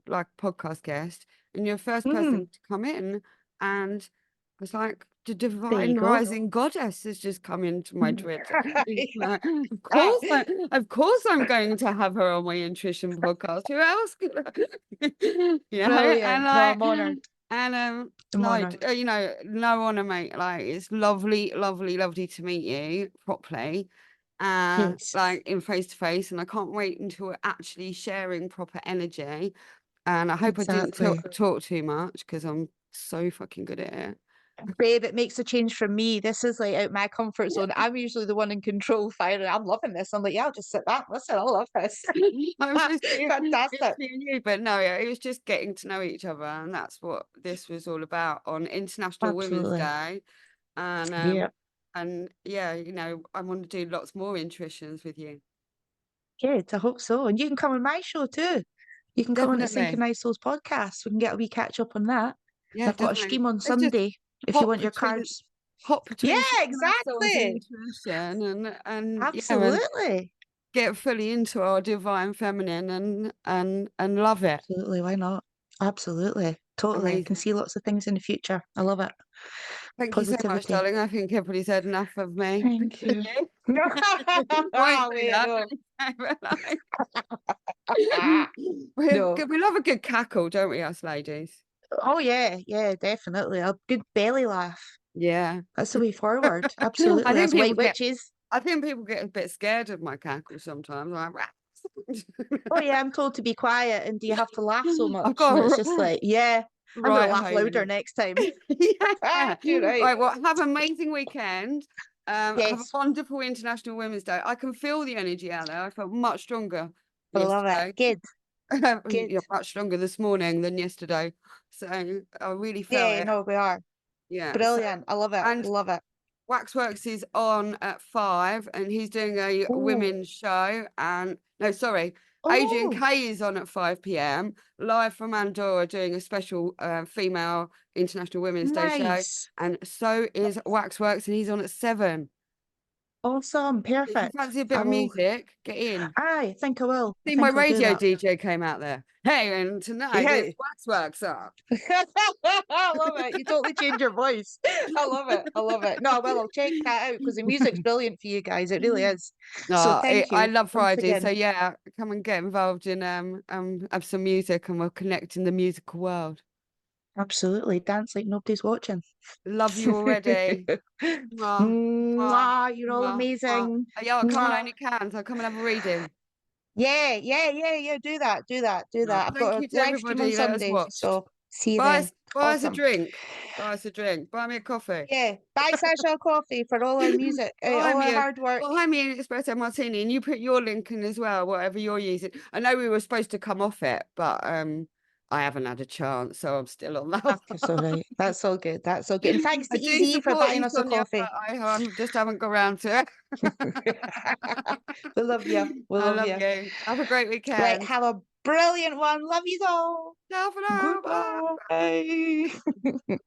Speaker 1: like, podcast guest, and you're the first person to come in, and I was like, the
Speaker 2: There you
Speaker 1: divine
Speaker 2: go.
Speaker 1: rising goddess has just come into my Twitter. It's
Speaker 2: Yeah.
Speaker 1: like, of course I'm going to have her on my intuition podcast. Who else could and
Speaker 2: Brilliant. No,
Speaker 1: like,
Speaker 2: I'm honored. I'm
Speaker 1: no,
Speaker 2: honored.
Speaker 1: no honor, mate. Like, it's lovely, lovely, lovely to meet you properly,
Speaker 2: Yes.
Speaker 1: like, in face to face, and I can't wait until we're actually sharing proper energy. And I hope I didn't
Speaker 2: Exactly.
Speaker 1: talk too much, because I'm so fucking good at it.
Speaker 2: Babe, it makes a change for me. This is like out my comfort zone. I'm usually the one in control, firing. I'm loving this. I'm like, yeah, I'll just sit back. Listen, I love this.
Speaker 1: I'm just
Speaker 2: Fantastic.
Speaker 1: seeing you, but no, yeah, it was just getting to know each other, and that's what this was all about on International Women's
Speaker 2: Absolutely.
Speaker 1: Day. And
Speaker 2: Yeah.
Speaker 1: yeah, I want to do lots more intuitions with you.
Speaker 2: Good. I hope so. And you can come on my show too. You can come on the
Speaker 1: Definitely.
Speaker 2: Synchronised Souls podcast. We can get a wee catch up on that.
Speaker 1: Yeah,
Speaker 2: I've got a
Speaker 1: definitely.
Speaker 2: stream on
Speaker 1: Let's just
Speaker 2: Sunday if you want your cards.
Speaker 1: hop
Speaker 2: Yeah,
Speaker 1: between Synchronised Souls and
Speaker 2: exactly.
Speaker 1: intuition, and
Speaker 2: Absolutely.
Speaker 1: get fully into our divine feminine, and love it.
Speaker 2: Absolutely. Why not? Absolutely. Totally. I can
Speaker 1: Amazing.
Speaker 2: see lots of things in the future. I love it.
Speaker 1: Thank you so much,
Speaker 2: Positivity.
Speaker 1: darling. I think everybody's had enough of me.
Speaker 2: Thank you.
Speaker 1: Won't say
Speaker 2: Wait,
Speaker 1: that.
Speaker 2: no.
Speaker 1: But like,
Speaker 2: No.
Speaker 1: we love a good cackle, don't we, us ladies?
Speaker 2: Oh yeah, yeah, definitely. A good belly laugh.
Speaker 1: Yeah.
Speaker 2: That's the way forward.
Speaker 1: I
Speaker 2: Absolutely.
Speaker 1: think
Speaker 2: As
Speaker 1: people
Speaker 2: white
Speaker 1: get
Speaker 2: witches.
Speaker 1: I think people get a bit scared of my cackle sometimes. Like,
Speaker 2: Oh yeah, I'm told to be quiet and do you have to laugh so
Speaker 1: I've
Speaker 2: much?
Speaker 1: got
Speaker 2: And it's
Speaker 1: a
Speaker 2: just like, yeah, I'm gonna
Speaker 1: right
Speaker 2: laugh louder
Speaker 1: home.
Speaker 2: next time.
Speaker 1: Yeah.
Speaker 2: You're right.
Speaker 1: Right, well, have an amazing weekend. Have a
Speaker 2: Yes,
Speaker 1: wonderful International Women's Day. I can feel the energy out there. I felt much stronger
Speaker 2: I love it.
Speaker 1: yesterday.
Speaker 2: Good, good.
Speaker 1: Yeah, much stronger this morning than yesterday. So I really felt
Speaker 2: Yeah,
Speaker 1: it.
Speaker 2: no, we are.
Speaker 1: Yeah. So,
Speaker 2: Brilliant. I love it.
Speaker 1: and
Speaker 2: Love it.
Speaker 1: Waxworks is on at 5, and he's doing a
Speaker 2: Oh,
Speaker 1: women's show. And no, sorry, Adrian
Speaker 2: oh,
Speaker 1: Kay is on at 5 p.m. live from Andorra, doing a special female International Women's Day show.
Speaker 2: nice.
Speaker 1: And so is Waxworks, and he's on at 7.
Speaker 2: Awesome.
Speaker 1: If you
Speaker 2: Perfect.
Speaker 1: fancy a bit
Speaker 2: I
Speaker 1: of
Speaker 2: will.
Speaker 1: music, get in.
Speaker 2: I think I will. I
Speaker 1: See, my
Speaker 2: think I'll do
Speaker 1: radio
Speaker 2: that.
Speaker 1: DJ came out there. Hey, and tonight
Speaker 2: Yeah.
Speaker 1: it's Waxworks up.
Speaker 2: I love it. You totally change your voice. I love it. I love it. No, well, I'll check that out because the music's brilliant for you guys. It really is. So thank
Speaker 1: I
Speaker 2: you
Speaker 1: love
Speaker 2: once
Speaker 1: Friday. So
Speaker 2: again.
Speaker 1: yeah, come and get involved in have some music and we'll connect in the musical world.
Speaker 2: Absolutely. Dance like nobody's watching.
Speaker 1: Love you already. Mwah, mwah,
Speaker 2: Mwah, you're all
Speaker 1: mwah, mwah.
Speaker 2: amazing.
Speaker 1: Yeah, I'll come
Speaker 2: Mwah.
Speaker 1: along you can. So I'll come and have a reading.
Speaker 2: Yeah. Do that. Do that. Do that. I've
Speaker 1: Thank
Speaker 2: got a
Speaker 1: you to
Speaker 2: live stream on
Speaker 1: everybody that has
Speaker 2: Sunday.
Speaker 1: watched.
Speaker 2: So see you
Speaker 1: Buy
Speaker 2: then.
Speaker 1: us, buy us a
Speaker 2: Awesome.
Speaker 1: drink. Buy us a drink. Buy me a coffee.
Speaker 2: Yeah. Buy Sacha a coffee for all our music, all our hard work.
Speaker 1: Buy me an espresso martini, and you put your link in as well, whatever you're using. I know we were supposed to come off it, but I haven't had a chance, so I'm still on that.
Speaker 2: That's all right. That's all good. That's all good. And thanks to
Speaker 1: I do
Speaker 2: Easy for
Speaker 1: support
Speaker 2: buying
Speaker 1: you,
Speaker 2: us a
Speaker 1: Sonia,
Speaker 2: coffee.
Speaker 1: but I just haven't got around to it.
Speaker 2: We love you. We
Speaker 1: I
Speaker 2: love
Speaker 1: love
Speaker 2: you.
Speaker 1: you. Have a great
Speaker 2: Right.
Speaker 1: weekend.
Speaker 2: Have a brilliant one. Love you all.
Speaker 1: Ciao for now. Bye.
Speaker 2: Goodbye.